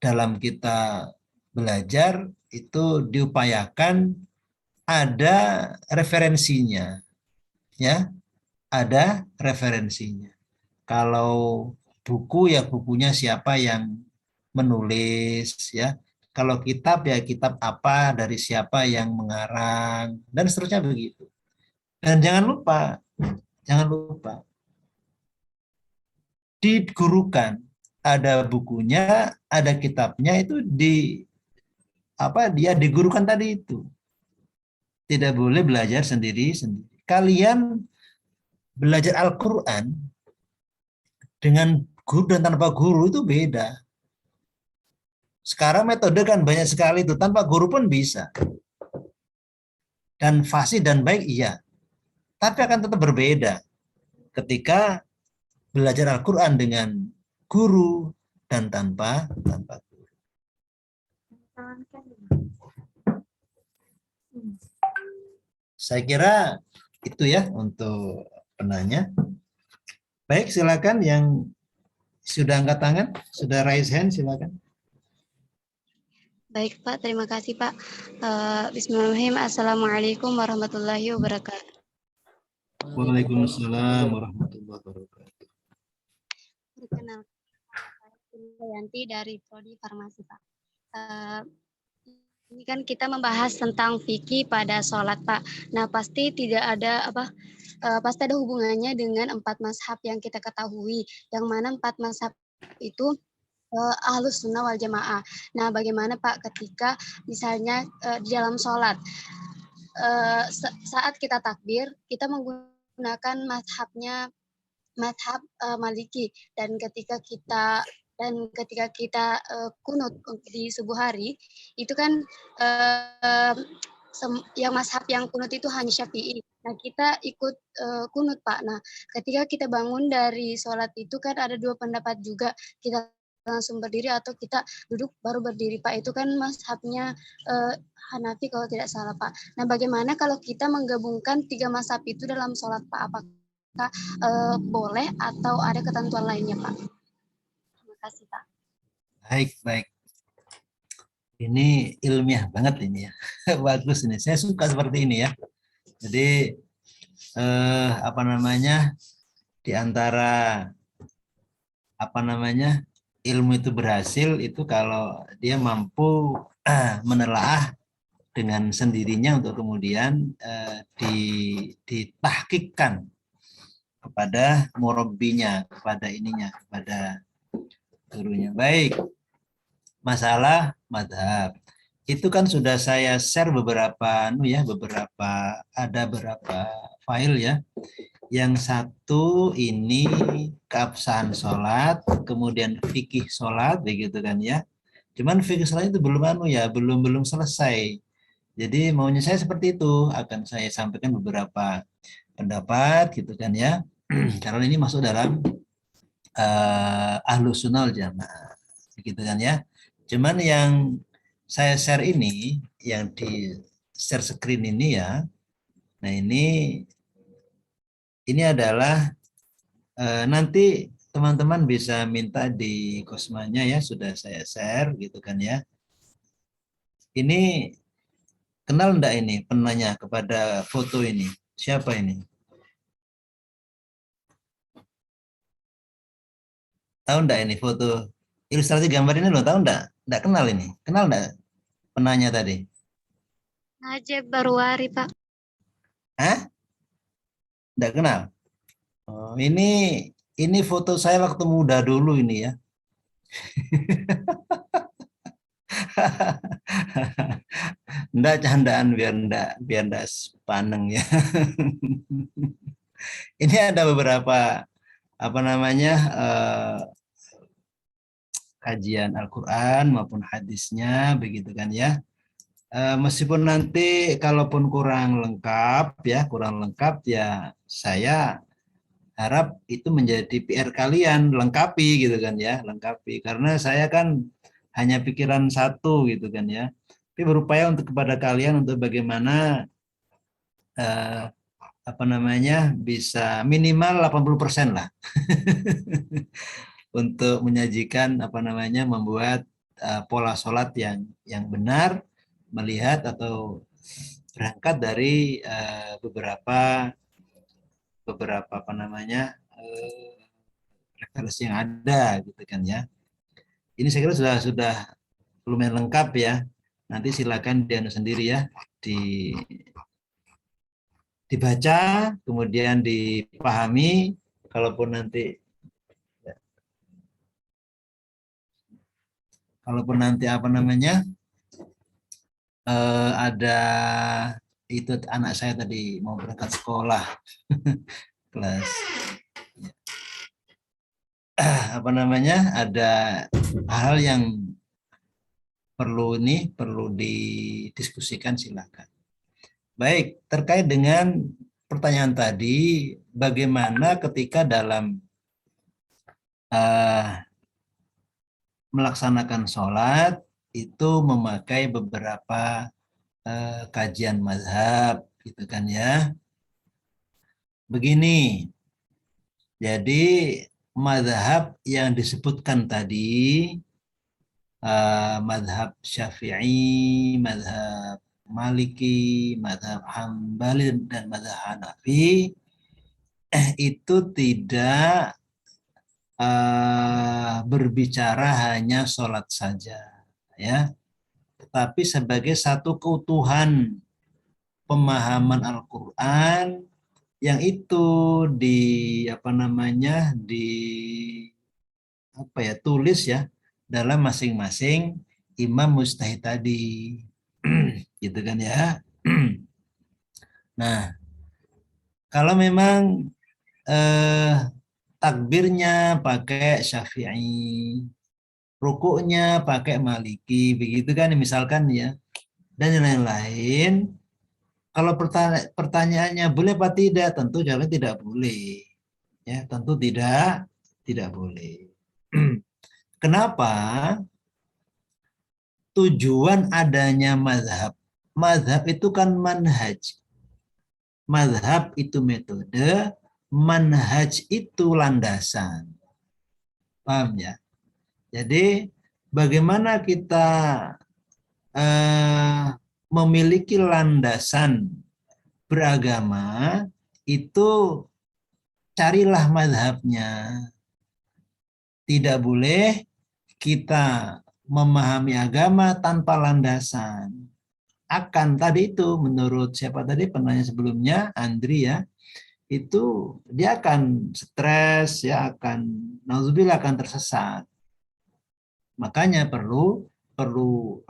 dalam kita belajar itu diupayakan ada referensinya, ya, ada referensinya. Kalau buku ya bukunya siapa yang menulis, ya. Kalau kitab ya kitab apa, dari siapa yang mengarang, dan seterusnya begitu. Dan jangan lupa digurukan. Ada bukunya, ada kitabnya itu dia digurukan tadi itu. Tidak boleh belajar sendiri-sendiri. Kalian belajar Al-Qur'an dengan guru dan tanpa guru itu beda. Sekarang metode kan banyak sekali itu, tanpa guru pun bisa. Dan fasih dan baik iya. Tapi akan tetap berbeda ketika belajar Al-Qur'an dengan guru dan tanpa guru. Saya kira itu ya untuk penanya. Baik, silakan yang sudah angkat tangan, sudah raise hand, silakan. Baik Pak, terima kasih Pak. Bismillahirrahmanirrahim. Assalamualaikum warahmatullahi wabarakatuh. Waalaikumsalam warahmatullahi wabarakatuh. Perkenalkan, saya Yanti dari Prodi Farmasi Pak. Ini kan kita membahas tentang fikih pada sholat Pak. Nah pasti tidak ada pasti ada hubungannya dengan 4 mazhab yang kita ketahui. Yang mana 4 mazhab itu Ahlus Sunnah wal Jamaah. Nah, bagaimana Pak ketika misalnya di dalam sholat saat kita takbir kita menggunakan mazhab Maliki, dan ketika kita kunut di subuh hari itu kan yang mazhab yang kunut itu hanya Syafi'i. Nah, kita ikut kunut Pak. Nah, ketika kita bangun dari sholat itu kan ada 2 pendapat juga. Kita langsung berdiri atau kita duduk baru berdiri Pak. Itu kan mazhabnya Hanafi kalau tidak salah Pak. Nah, bagaimana kalau kita menggabungkan 3 mazhab itu dalam sholat Pak? Apakah boleh atau ada ketentuan lainnya Pak? Terima kasih Pak. Baik. Ini ilmiah banget ini ya. Bagus ini. Saya suka seperti ini ya. Jadi apa namanya? Di antara apa namanya? Ilmu itu berhasil itu kalau dia mampu menelaah dengan sendirinya untuk kemudian ditahkikkan kepada murabbinya, kepada ininya, kepada gurunya. Baik, masalah madhab. Itu kan sudah saya share beberapa ada beberapa file ya. Yang satu ini keabsahan sholat, kemudian fikih sholat, begitu kan ya. Cuman fikih sholat itu belum belum selesai. Jadi maunya saya seperti itu, akan saya sampaikan beberapa pendapat gitu kan ya. Karena ini masuk dalam ahlus sunnah wal jamaah, begitu kan ya. Cuman yang saya share ini, yang di share screen ini ya, nah ini adalah nanti teman-teman bisa minta di Kosmanya ya, sudah saya share gitu kan ya. Ini kenal enggak ini penanya kepada foto ini? Siapa ini? Tahu enggak ini foto ilustrasi gambar ini lo tahu enggak? Enggak kenal ini. Kenal enggak penanya tadi? Najib Baruari, Pak. Hah? Enggak kenal? Oh, ini foto saya waktu muda dulu ini ya. Enggak candaan biar enggak sepaneng ya. Ini ada beberapa apa namanya kajian Al-Qur'an maupun hadisnya begitu kan ya. Meskipun nanti kalaupun kurang lengkap ya saya harap itu menjadi PR kalian, lengkapi gitu kan ya, lengkapi karena saya kan hanya pikiran satu gitu kan ya. Tapi berupaya untuk kepada kalian untuk bagaimana apa namanya bisa minimal 80% lah untuk menyajikan apa namanya membuat pola sholat yang benar, melihat atau berangkat dari beberapa apa namanya referensi yang ada gitu kan ya. Ini saya kira sudah lumayan lengkap ya. Nanti silakan dianu sendiri ya, dibaca, kemudian dipahami. Kalaupun nanti apa namanya ada itu anak saya tadi mau berangkat sekolah kelas apa namanya ada hal yang perlu didiskusikan silakan. Baik, terkait dengan pertanyaan tadi, bagaimana ketika dalam melaksanakan sholat itu memakai beberapa kajian mazhab, gitu kan ya. Begini, jadi mazhab yang disebutkan tadi, mazhab Syafi'i, mazhab Maliki, mazhab Hambali, dan mazhab Hanafi, itu tidak berbicara hanya sholat saja, ya, tetapi sebagai satu keutuhan pemahaman Al-Quran yang itu tulis ya dalam masing-masing imam mujtahid tadi, gitu kan ya. Nah, kalau memang takbirnya pakai Syafi'i, rukuknya pakai Maliki, begitu kan misalkan ya, dan yang lain-lain. Kalau pertanyaannya boleh apa tidak, tentu jawabnya tidak boleh. Ya, tentu tidak boleh. Kenapa? Tujuan adanya mazhab. Mazhab itu kan manhaj. Mazhab itu metode, manhaj itu landasan. Paham ya? Jadi bagaimana kita eh, memiliki landasan beragama, itu carilah mazhabnya. Tidak boleh kita memahami agama tanpa landasan. Akan tadi itu menurut siapa tadi penanya sebelumnya, Andri ya, itu dia akan stres, ya akan nauzubillah akan tersesat. Makanya perlu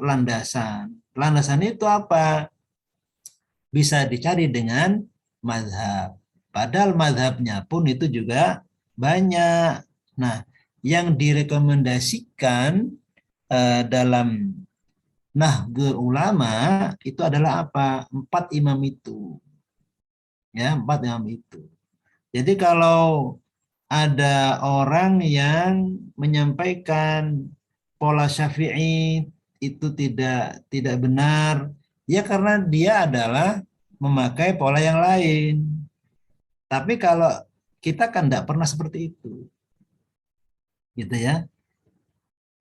landasan. Landasan itu apa? Bisa dicari dengan mazhab. Padahal mazhabnya pun itu juga banyak. Nah, yang direkomendasikan dalam Nahdlatul Ulama itu adalah apa? 4 imam itu. Ya, 4 imam itu. Jadi kalau ada orang yang menyampaikan pola Syafi'i itu tidak benar, ya karena dia adalah memakai pola yang lain. Tapi kalau kita kan tidak pernah seperti itu, gitu ya.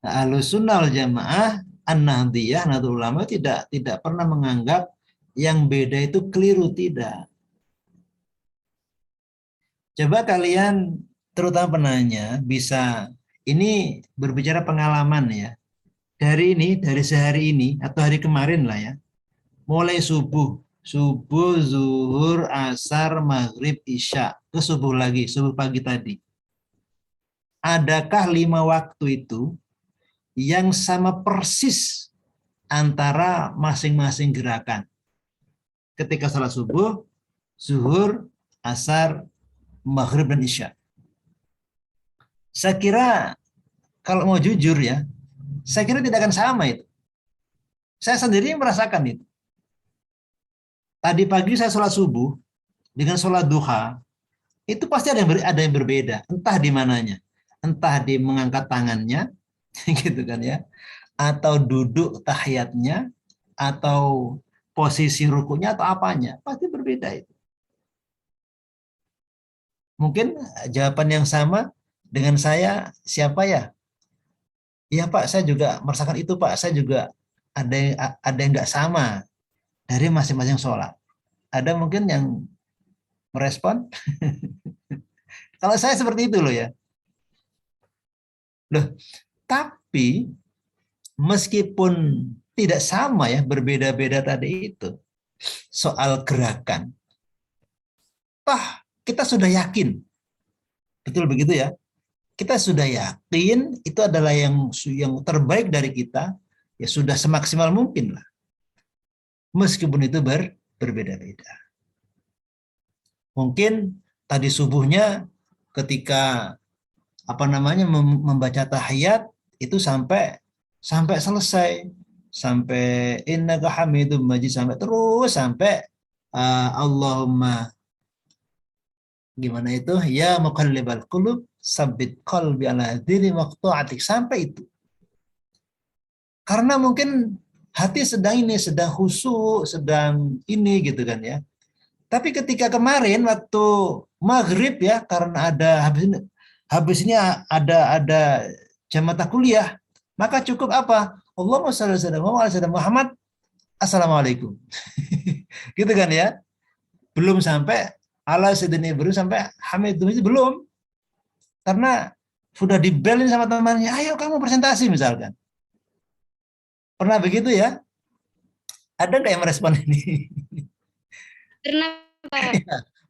Ahlus Sunnah wal Jamaah An-Nahdliyah, Nahdlatul Ulama tidak pernah menganggap yang beda itu keliru, tidak. Coba kalian, terutama penanya, bisa ini berbicara pengalaman ya. Dari sehari ini atau hari kemarin lah ya. Mulai subuh, zuhur, asar, maghrib, isya, ke subuh lagi, subuh pagi tadi. Adakah 5 waktu itu yang sama persis antara masing-masing gerakan? Ketika salat subuh, zuhur, asar, maghrib, dan isya. Saya kira kalau mau jujur ya, saya kira tidak akan sama itu. Saya sendiri merasakan itu. Tadi pagi saya sholat subuh dengan sholat duha, itu pasti ada yang berbeda. Entah di mananya, entah di mengangkat tangannya, gitu kan ya, atau duduk tahiyatnya, atau posisi rukunya atau apanya, pasti berbeda itu. Mungkin jawaban yang sama dengan saya, siapa ya? Iya Pak, saya juga merasakan itu Pak. Saya juga ada yang nggak sama dari masing-masing sholat. Ada mungkin yang merespon. Kalau saya seperti itu loh ya. Loh, tapi meskipun tidak sama ya, berbeda-beda tadi itu soal gerakan. Toh kita sudah yakin. Betul begitu ya? Kita sudah yakin itu adalah yang terbaik dari kita, ya sudah semaksimal mungkin lah. Meskipun itu berbeda-beda. Mungkin tadi subuhnya ketika membaca tahiyat itu sampai selesai, sampai innaka hamidum majid, sampai terus sampai Allahumma gimana itu, ya muqallibal qulub sabbit qalbi ala dini waqtu'atik, sampai itu. Karena mungkin hati sedang khusyuk, sedang ini gitu kan ya. Tapi ketika kemarin waktu maghrib ya, karena habis ini ada jam mata kuliah, maka cukup apa? Allahumma shalli ala Muhammad, assalamualaikum. Gitu kan ya. Belum sampai ala sayyidina Ibrahim, sampai hamidum itu belum. Karena sudah dibelin sama temannya, ayo kamu presentasi misalkan. Pernah begitu ya? Ada nggak yang merespon ini? Pernah, Pak.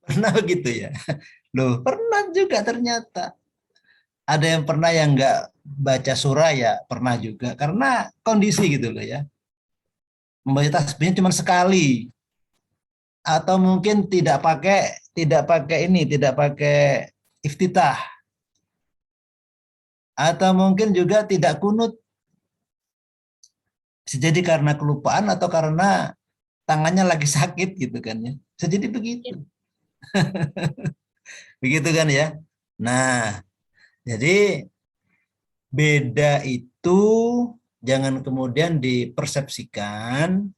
Pernah begitu ya? Loh, pernah juga ternyata. Ada yang pernah yang nggak baca surah ya, pernah juga. Karena kondisi gitu loh ya. Membaca tasbihnya cuma sekali. Atau mungkin tidak pakai iftitah. Atau mungkin juga tidak kunut. Bisa jadi karena kelupaan atau karena tangannya lagi sakit gitu kan ya. Bisa jadi begitu. Begitu kan ya. Nah, jadi beda itu jangan kemudian dipersepsikan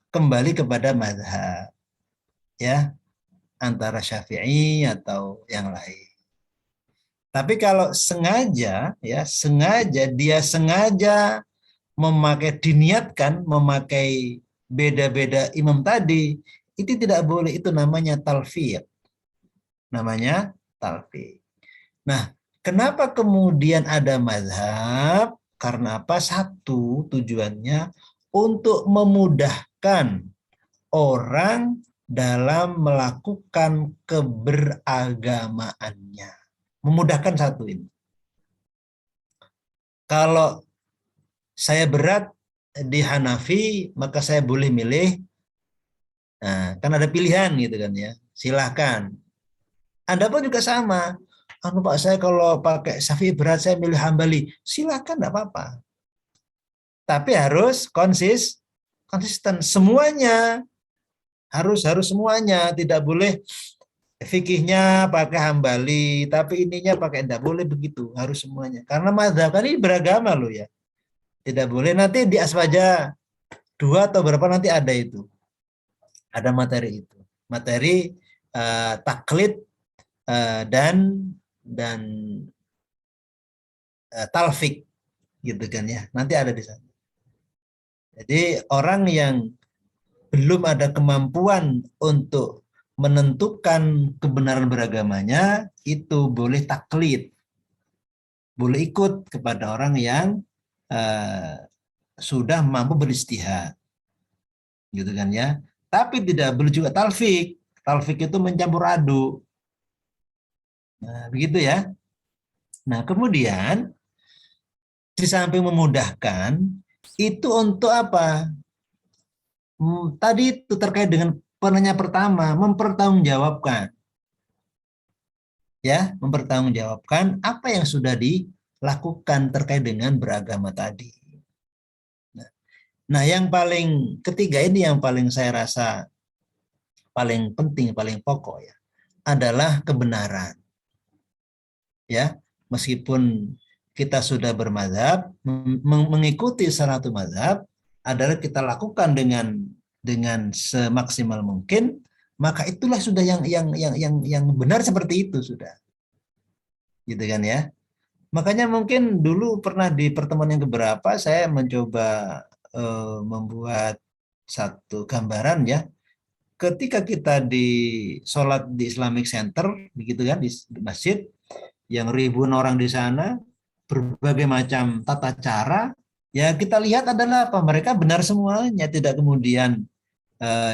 kembali kepada mazhab ya, antara Syafi'i atau yang lain. Tapi kalau sengaja dia sengaja diniatkan memakai beda-beda imam tadi, itu tidak boleh. Itu namanya talfiq. Namanya talfiq. Nah, kenapa kemudian ada mazhab? Karena apa? Satu, tujuannya untuk memudahkan orang dalam melakukan keberagamaannya. Memudahkan satu ini. Kalau saya berat di Hanafi, maka saya boleh milih. Nah, kan ada pilihan gitu kan ya. Silahkan. Anda pun juga sama. Pak, saya kalau pakai Syafi'i berat, saya milih Hambali. Silahkan, enggak apa-apa. Tapi harus konsisten. Semuanya. Harus semuanya. Tidak boleh fikihnya pakai Hambali, tapi ininya pakai, enggak boleh begitu. Harus semuanya. Karena mazhab kan ini beragama loh ya. Tidak boleh. Nanti di Aswaja 2 atau berapa nanti ada itu. Ada materi itu. Materi taklid dan talfik gitu kan ya. Nanti ada di sana. Jadi orang yang belum ada kemampuan untuk menentukan kebenaran beragamanya itu boleh taklid. Boleh ikut kepada orang yang sudah mampu beristihad. Gitu kan ya. Tapi tidak boleh juga talfik. Talfik itu mencampur aduk. Nah, begitu ya. Nah, kemudian di samping memudahkan, itu untuk apa? Tadi itu terkait dengan penanya pertama, mempertanggungjawabkan. Ya, mempertanggungjawabkan apa yang sudah dilakukan terkait dengan beragama tadi. Nah, yang paling ketiga ini yang paling saya rasa paling penting, paling pokok ya, adalah kebenaran. Ya, meskipun kita sudah bermadzhab, mengikuti salah satu mazhab adalah kita lakukan dengan semaksimal mungkin, maka itulah sudah yang benar seperti itu sudah. Gitu kan ya. Makanya mungkin dulu pernah di pertemuan yang keberapa saya mencoba membuat satu gambaran ya. Ketika kita di sholat di Islamic Center, begitu kan, di masjid, yang ribuan orang di sana, berbagai macam tata cara, ya kita lihat adalah apa, mereka benar semuanya, tidak kemudian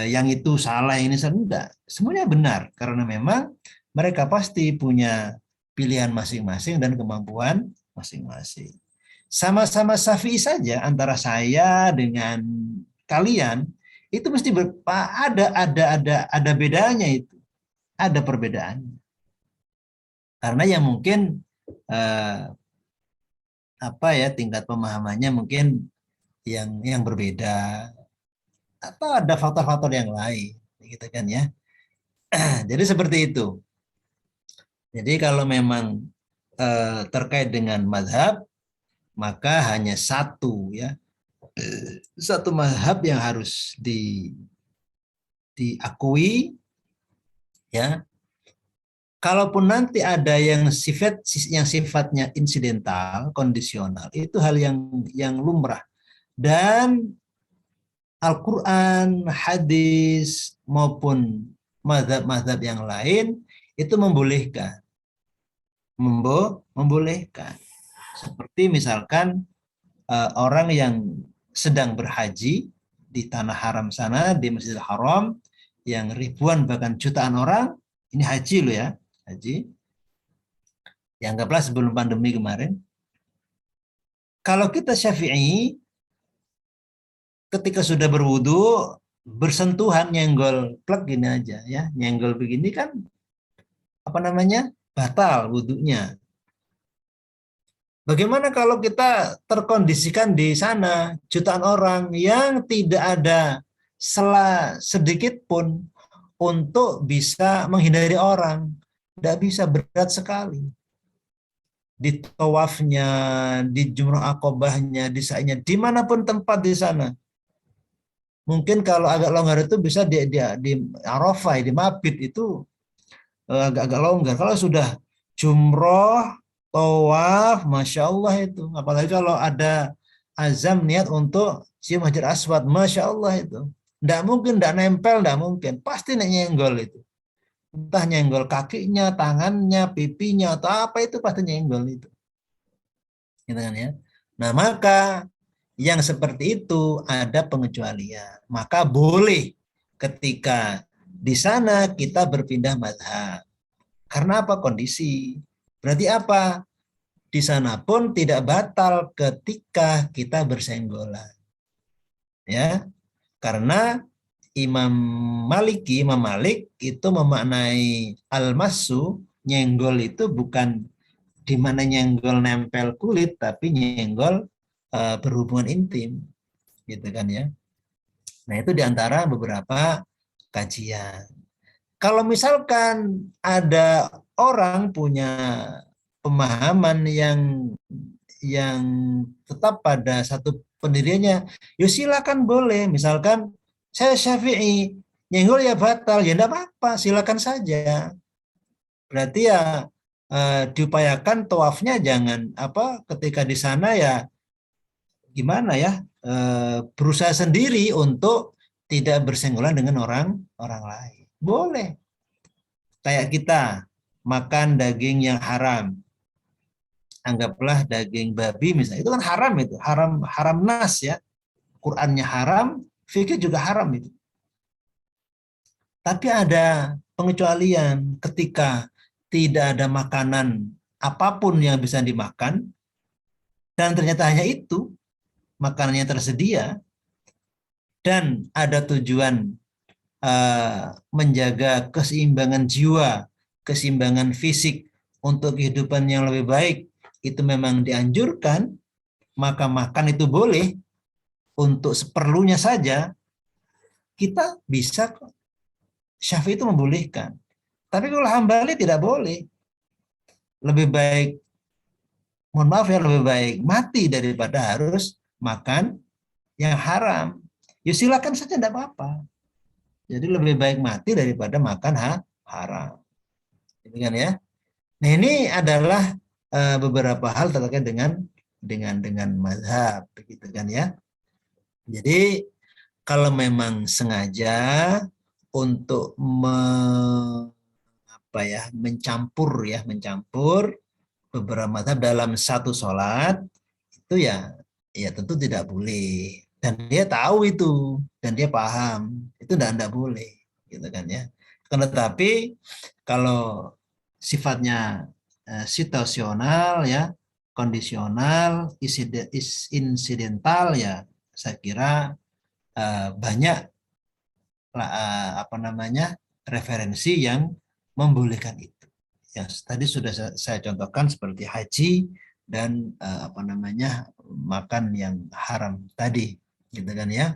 yang itu salah, yang ini salah, enggak. Semuanya benar, karena memang mereka pasti punya pilihan masing-masing dan kemampuan masing-masing. Sama-sama Syafi'i saja, antara saya dengan kalian, itu mesti ada bedanya itu. Ada perbedaannya. Karena yang mungkin tingkat pemahamannya mungkin yang berbeda, atau ada faktor-faktor yang lain, gitu kan ya. Jadi seperti itu. Jadi kalau memang terkait dengan mazhab, maka hanya satu ya, satu mazhab yang harus diakui ya. Kalaupun nanti ada yang sifatnya insidental, kondisional, itu hal yang lumrah. Dan Al-Quran, hadis, maupun mazhab-mazhab yang lain itu membolehkan. Membolehkan. Seperti misalkan orang yang sedang berhaji di tanah haram sana, di Masjidil Haram, yang ribuan bahkan jutaan orang, ini haji loh ya, haji. Yang anggaplah sebelum pandemi kemarin. Kalau kita Syafi'i, ketika sudah berwudu, bersentuhan nyenggol plek gini aja ya, nyenggol begini kan batal wudunya. Bagaimana kalau kita terkondisikan di sana jutaan orang yang tidak ada celah sedikit pun untuk bisa menghindari orang, tidak bisa, berat sekali. Di tawafnya, di jumrah akobahnya, di sa'inya, dimanapun tempat di sana. Mungkin kalau agak longgar itu bisa di Arafah, di Mabit itu agak longgar. Kalau sudah jumroh, tawaf, Masya Allah itu. Apalagi kalau ada azam niat untuk cium Hajar Aswad, Masya Allah itu. Tidak mungkin, tidak nempel, tidak mungkin. Pasti nyenggol itu. Entah nyenggol kakinya, tangannya, pipinya, atau apa itu pasti nyenggol itu. Gitu kan ya. Nah maka yang seperti itu ada pengecualian. Maka boleh ketika di sana kita berpindah mazhab. Karena apa? Kondisi. Berarti apa? Di sana pun tidak batal ketika kita bersenggolan. Ya, karena Imam Malik itu memaknai al-masu, nyenggol itu bukan di mana nyenggol nempel kulit, tapi nyenggol berhubungan intim, gitu kan ya. Nah itu diantara beberapa kajian. Kalau misalkan ada orang punya pemahaman yang tetap pada satu pendiriannya, ya silakan boleh. Misalkan saya Syafi'i, nyenggol ya batal, ya enggak apa-apa, silakan saja. Berarti ya diupayakan tawafnya jangan ketika di sana ya gimana ya berusaha sendiri untuk tidak bersenggolan dengan orang lain. Boleh. Kayak kita makan daging yang haram, anggaplah daging babi misalnya, itu kan haram, itu haram nas ya, Qurannya haram, fikih juga haram itu. Tapi ada pengecualian ketika tidak ada makanan apapun yang bisa dimakan dan ternyata hanya itu makanannya tersedia dan ada tujuan menjaga keseimbangan jiwa, keseimbangan fisik untuk kehidupan yang lebih baik, itu memang dianjurkan, maka makan itu boleh untuk seperlunya saja, kita bisa kok. Syafi'i itu membolehkan. Tapi kalau Hambali tidak boleh. Lebih baik, mohon maaf ya, lebih baik mati daripada harus makan yang haram. Ya silakan saja, tidak apa-apa. Jadi lebih baik mati daripada makan haram. Gitu kan ya. Nah ini adalah beberapa hal terkait dengan mazhab, begitu kan ya. Jadi kalau memang sengaja untuk mencampur beberapa mazhab dalam satu sholat itu ya tentu tidak boleh. Dan dia tahu itu dan dia paham itu tidak boleh, gitu kan ya. Tetapi kalau sifatnya situasional ya, kondisional, insidental ya, saya kira banyak referensi yang membolehkan itu. Yang tadi sudah saya contohkan seperti haji dan makan yang haram tadi, gitu kan ya.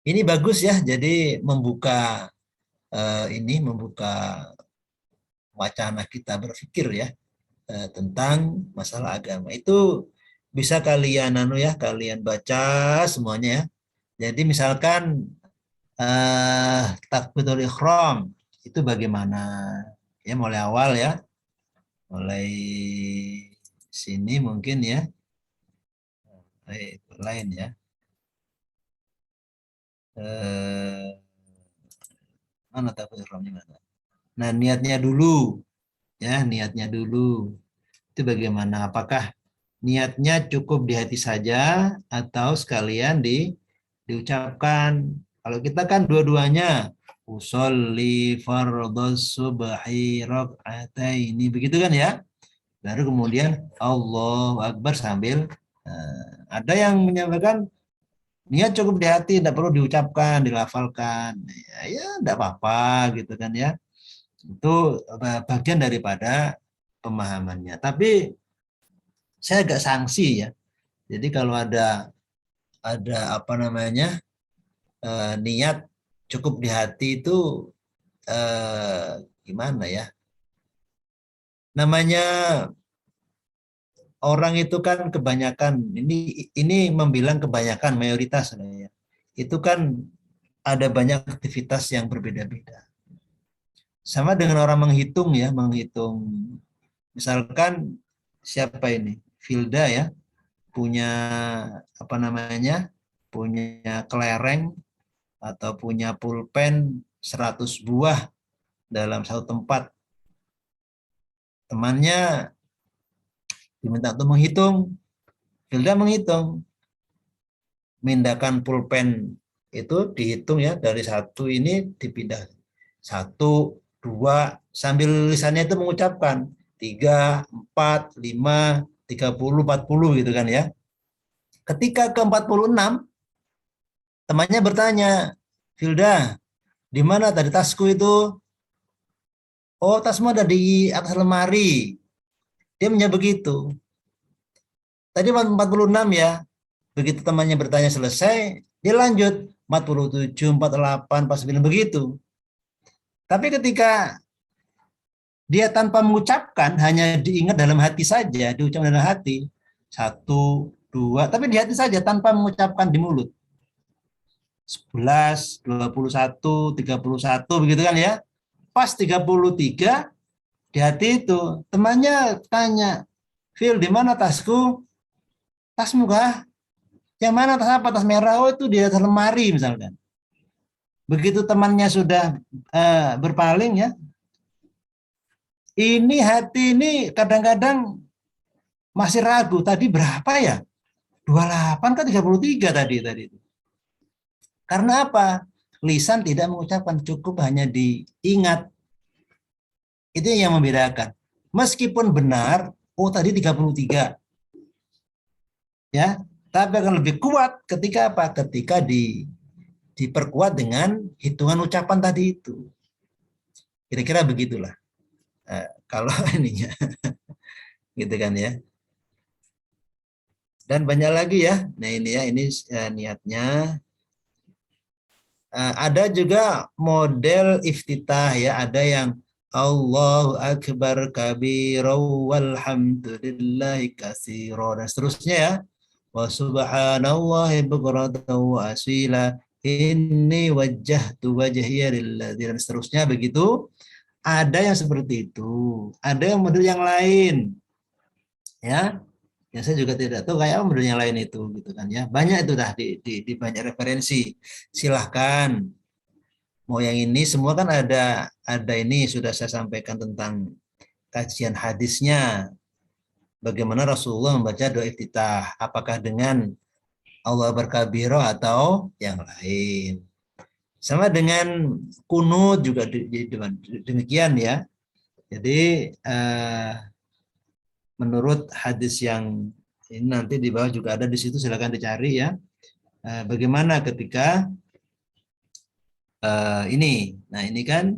Ini bagus ya, jadi membuka wacana kita berpikir ya tentang masalah agama. Itu bisa kalian baca semuanya ya. Jadi misalkan takbiratul ihram itu bagaimana? Ya mulai awal ya. Mulai sini mungkin ya. Lain ya. Mana takbiratul ihramnya mana? Nah, niatnya dulu. Ya, niatnya dulu. Itu bagaimana? Apakah niatnya cukup di hati saja atau sekalian diucapkan? Kalau kita kan dua-duanya, usolli fardhos subhi rak'ataini, begitu kan ya? Baru kemudian Allahu Akbar sambil ada yang menyampaikan niat cukup di hati, tidak perlu diucapkan, dilafalkan. Ya tidak apa-apa gitu kan ya. Itu bagian daripada pemahamannya. Tapi saya agak sanksi ya. Jadi kalau ada niat cukup di hati itu gimana ya? Namanya orang itu kan kebanyakan, ini membilang kebanyakan, mayoritas ya. Itu kan ada banyak aktivitas yang berbeda-beda. Sama dengan orang menghitung ya, misalkan siapa ini? Filda ya. punya apa namanya, punya kelereng atau punya pulpen 100 buah dalam satu tempat. Temannya diminta untuk menghitung. Hilda menghitung. Mindahkan pulpen itu dihitung ya, dari satu ini dipindah 1, 2, sambil lisannya itu mengucapkan 3, 4, 5, 30, 40 gitu kan ya. Ketika ke 46, temannya bertanya, Hilda, di mana tadi tasku itu? Oh, tasmu ada di atas lemari. Dia menjawab begitu. Tadi 46 ya. Begitu temannya bertanya selesai, dia lanjut 47, 48, 49 begitu. Tapi ketika dia tanpa mengucapkan, hanya diingat dalam hati saja, diucapkan dalam hati, 1, 2, tapi di hati saja tanpa mengucapkan di mulut. 11, 21, 31 begitu kan ya. Pas 33 di hati itu, temannya tanya, Phil, di mana tasku? Tasmu kah? Yang mana, tas apa? Tas merah. Oh, itu di atas lemari misalkan. Begitu temannya sudah berpaling ya, ini hati ini kadang-kadang masih ragu, tadi berapa ya? 28 kan 33 tadi itu. Karena apa? Lisan tidak mengucapkan, cukup hanya diingat. Itu yang membedakan. Meskipun benar, oh tadi 33. Ya, tapi akan lebih kuat ketika apa? Ketika diperkuat dengan hitungan ucapan tadi itu. Kira-kira begitulah. Kalau ininya, gitu kan ya. Dan banyak lagi ya. Nah ini ya, ini niatnya. Ada juga model iftitah ya. Ada yang Allahu Akbar kabira walhamdulillahi katsira dan seterusnya ya. Wa subhanallahi bukratan wa asila. Inni wajjahtu wajhiya lilladzi dan seterusnya begitu. Ada yang seperti itu, ada yang model yang lain, ya. Yang saya juga tidak tahu kayak apa model yang lain itu, gitu kan ya. Banyak itu dah di banyak referensi. Silahkan. Mau yang ini semua kan ada ini sudah saya sampaikan tentang kajian hadisnya. Bagaimana Rasulullah membaca doa iftitah? Apakah dengan Allah berkabiro atau yang lain? Sama dengan kunut juga demikian ya. Jadi menurut hadis yang ini nanti di bawah juga ada di situ, silakan dicari ya. Bagaimana ketika ini, nah ini kan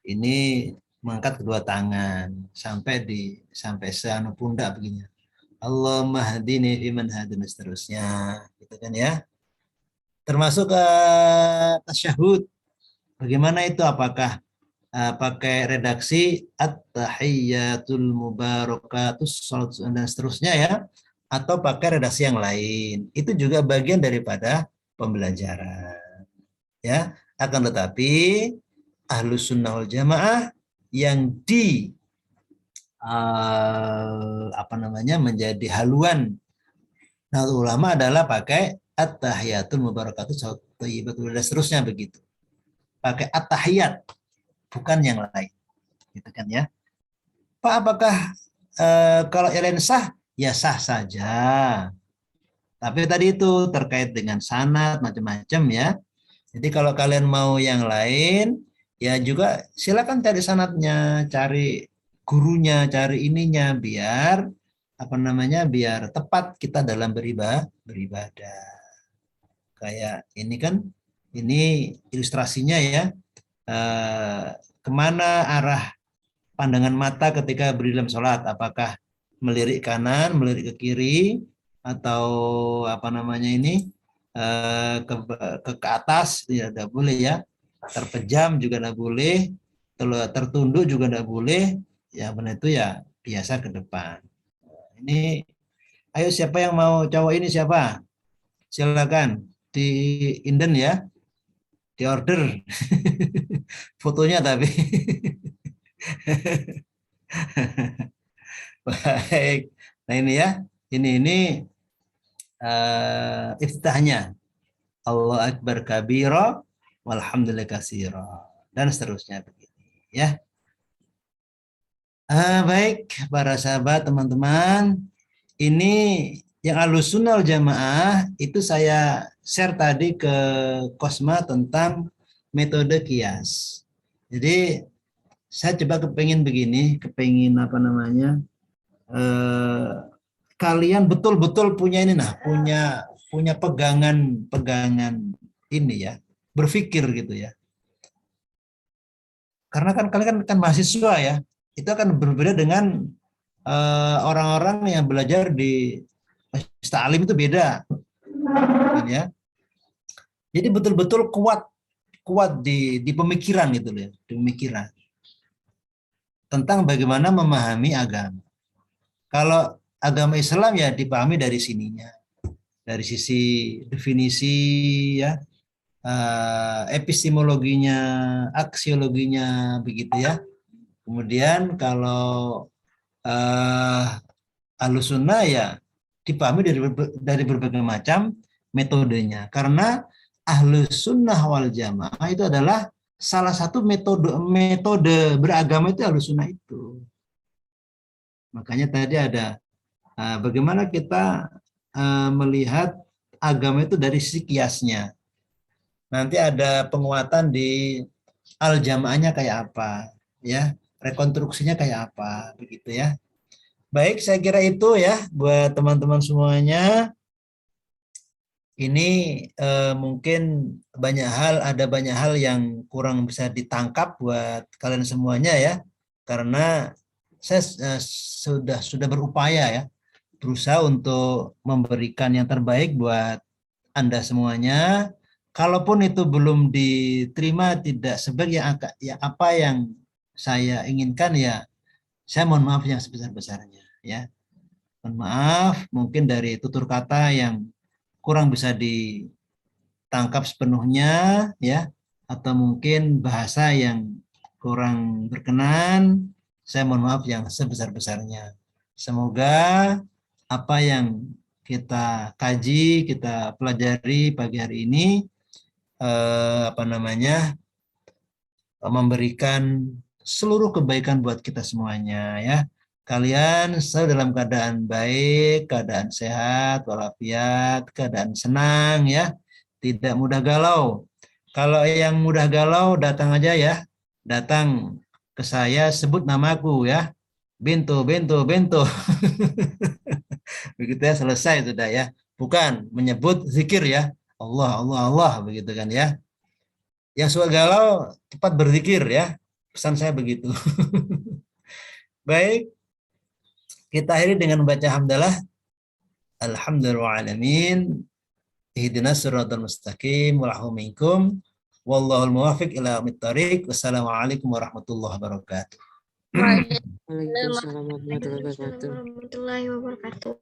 ini mengangkat kedua tangan sampai seanu pundak begini. Allahumma hadini fiman hadina seterusnya, gitu kan ya. Termasuk tasyahud. Bagaimana itu? Apakah pakai redaksi at-tahiyyatul mubarakatus dan seterusnya ya, atau pakai redaksi yang lain? Itu juga bagian daripada pembelajaran ya. Akan tetapi Ahlus Sunnah wal Jamaah yang menjadi haluan Nahdlatul Ulama adalah pakai at-tahiyatul mubarakatus thayyibatul dan seterusnya begitu. Pakai at-tahiyat, bukan yang lain, gitu kan ya. Pak, apakah kalau yang lain sah? Ya sah saja. Tapi tadi itu terkait dengan sanad macam-macam ya. Jadi kalau kalian mau yang lain, ya juga silakan cari sanadnya, cari gurunya, cari ininya biar biar tepat kita dalam beribadah. Kayak ini kan, ini ilustrasinya ya. Kemana arah pandangan mata ketika berdiri dalam sholat? Apakah melirik kanan, melirik ke kiri, atau ke atas? Ya tidak boleh ya. Terpejam juga tidak boleh, tertunduk juga tidak boleh. Ya benar itu ya biasa ke depan. Ini, ayo siapa yang mau cowok ini siapa? Silakan di inden ya, di order fotonya tapi. Baik. Nah ini ya. Ini iftitahnya. Allahu Akbar kabira walhamdulillah katsira dan seterusnya begini ya. Baik para sahabat teman-teman, ini yang Ahlussunnah wal Jamaah itu saya share tadi ke Kosma tentang metode kias. Jadi saya coba kepengin begini, kepengin apa namanya, kalian betul-betul punya ini nah, punya pegangan ini ya, berpikir gitu ya. Karena kan kalian kan mahasiswa ya, itu akan berbeda dengan orang-orang yang belajar di Majelis Ta'lim itu beda, kan ya. Jadi betul-betul kuat di pemikiran gitu loh, di pemikiran tentang bagaimana memahami agama. Kalau agama Islam ya dipahami dari sininya, dari sisi definisi ya, epistemologinya, aksiologinya begitu ya. Kemudian kalau Ahlussunnah ya dipahami dari berbagai macam metodenya. Karena Ahlussunnah wal Jamaah itu adalah salah satu metode beragama itu Ahlussunnah itu. Makanya tadi ada bagaimana kita melihat agama itu dari sisi kiasnya. Nanti ada penguatan di al-jamaahnya kayak apa, ya, rekonstruksinya kayak apa, begitu ya. Baik, saya kira itu ya buat teman-teman semuanya. Ini mungkin ada banyak hal yang kurang bisa ditangkap buat kalian semuanya ya, karena saya sudah berupaya ya, berusaha untuk memberikan yang terbaik buat Anda semuanya. Kalaupun itu belum diterima tidak sebagai ya apa yang saya inginkan ya, saya mohon maaf yang sebesar-besarnya ya. Mohon maaf mungkin dari tutur kata yang kurang bisa ditangkap sepenuhnya ya, atau mungkin bahasa yang kurang berkenan, saya mohon maaf yang sebesar-besarnya. Semoga apa yang kita kaji, kita pelajari pagi hari ini memberikan seluruh kebaikan buat kita semuanya ya. Kalian selalu dalam keadaan baik, keadaan sehat, walafiat, keadaan senang ya, tidak mudah galau. Kalau yang mudah galau datang aja ya, datang ke saya, sebut namaku ya, Bento. Begitu ya, selesai sudah ya. Bukan menyebut zikir ya, Allah begitu kan ya. Yang suka galau cepat berzikir ya, pesan saya begitu. Baik, kita akhiri dengan membaca hamdalah. Alhamdulillahirrahmanirrahim. Ihdinas siratal mustaqim wa minkum. Wallahul muwaffiq ila aqwamit thoriq. Wassalamualaikum warahmatullahi wabarakatuh. Waalaikumsalam warahmatullahi wabarakatuh. Warahmatullahi wabarakatuh.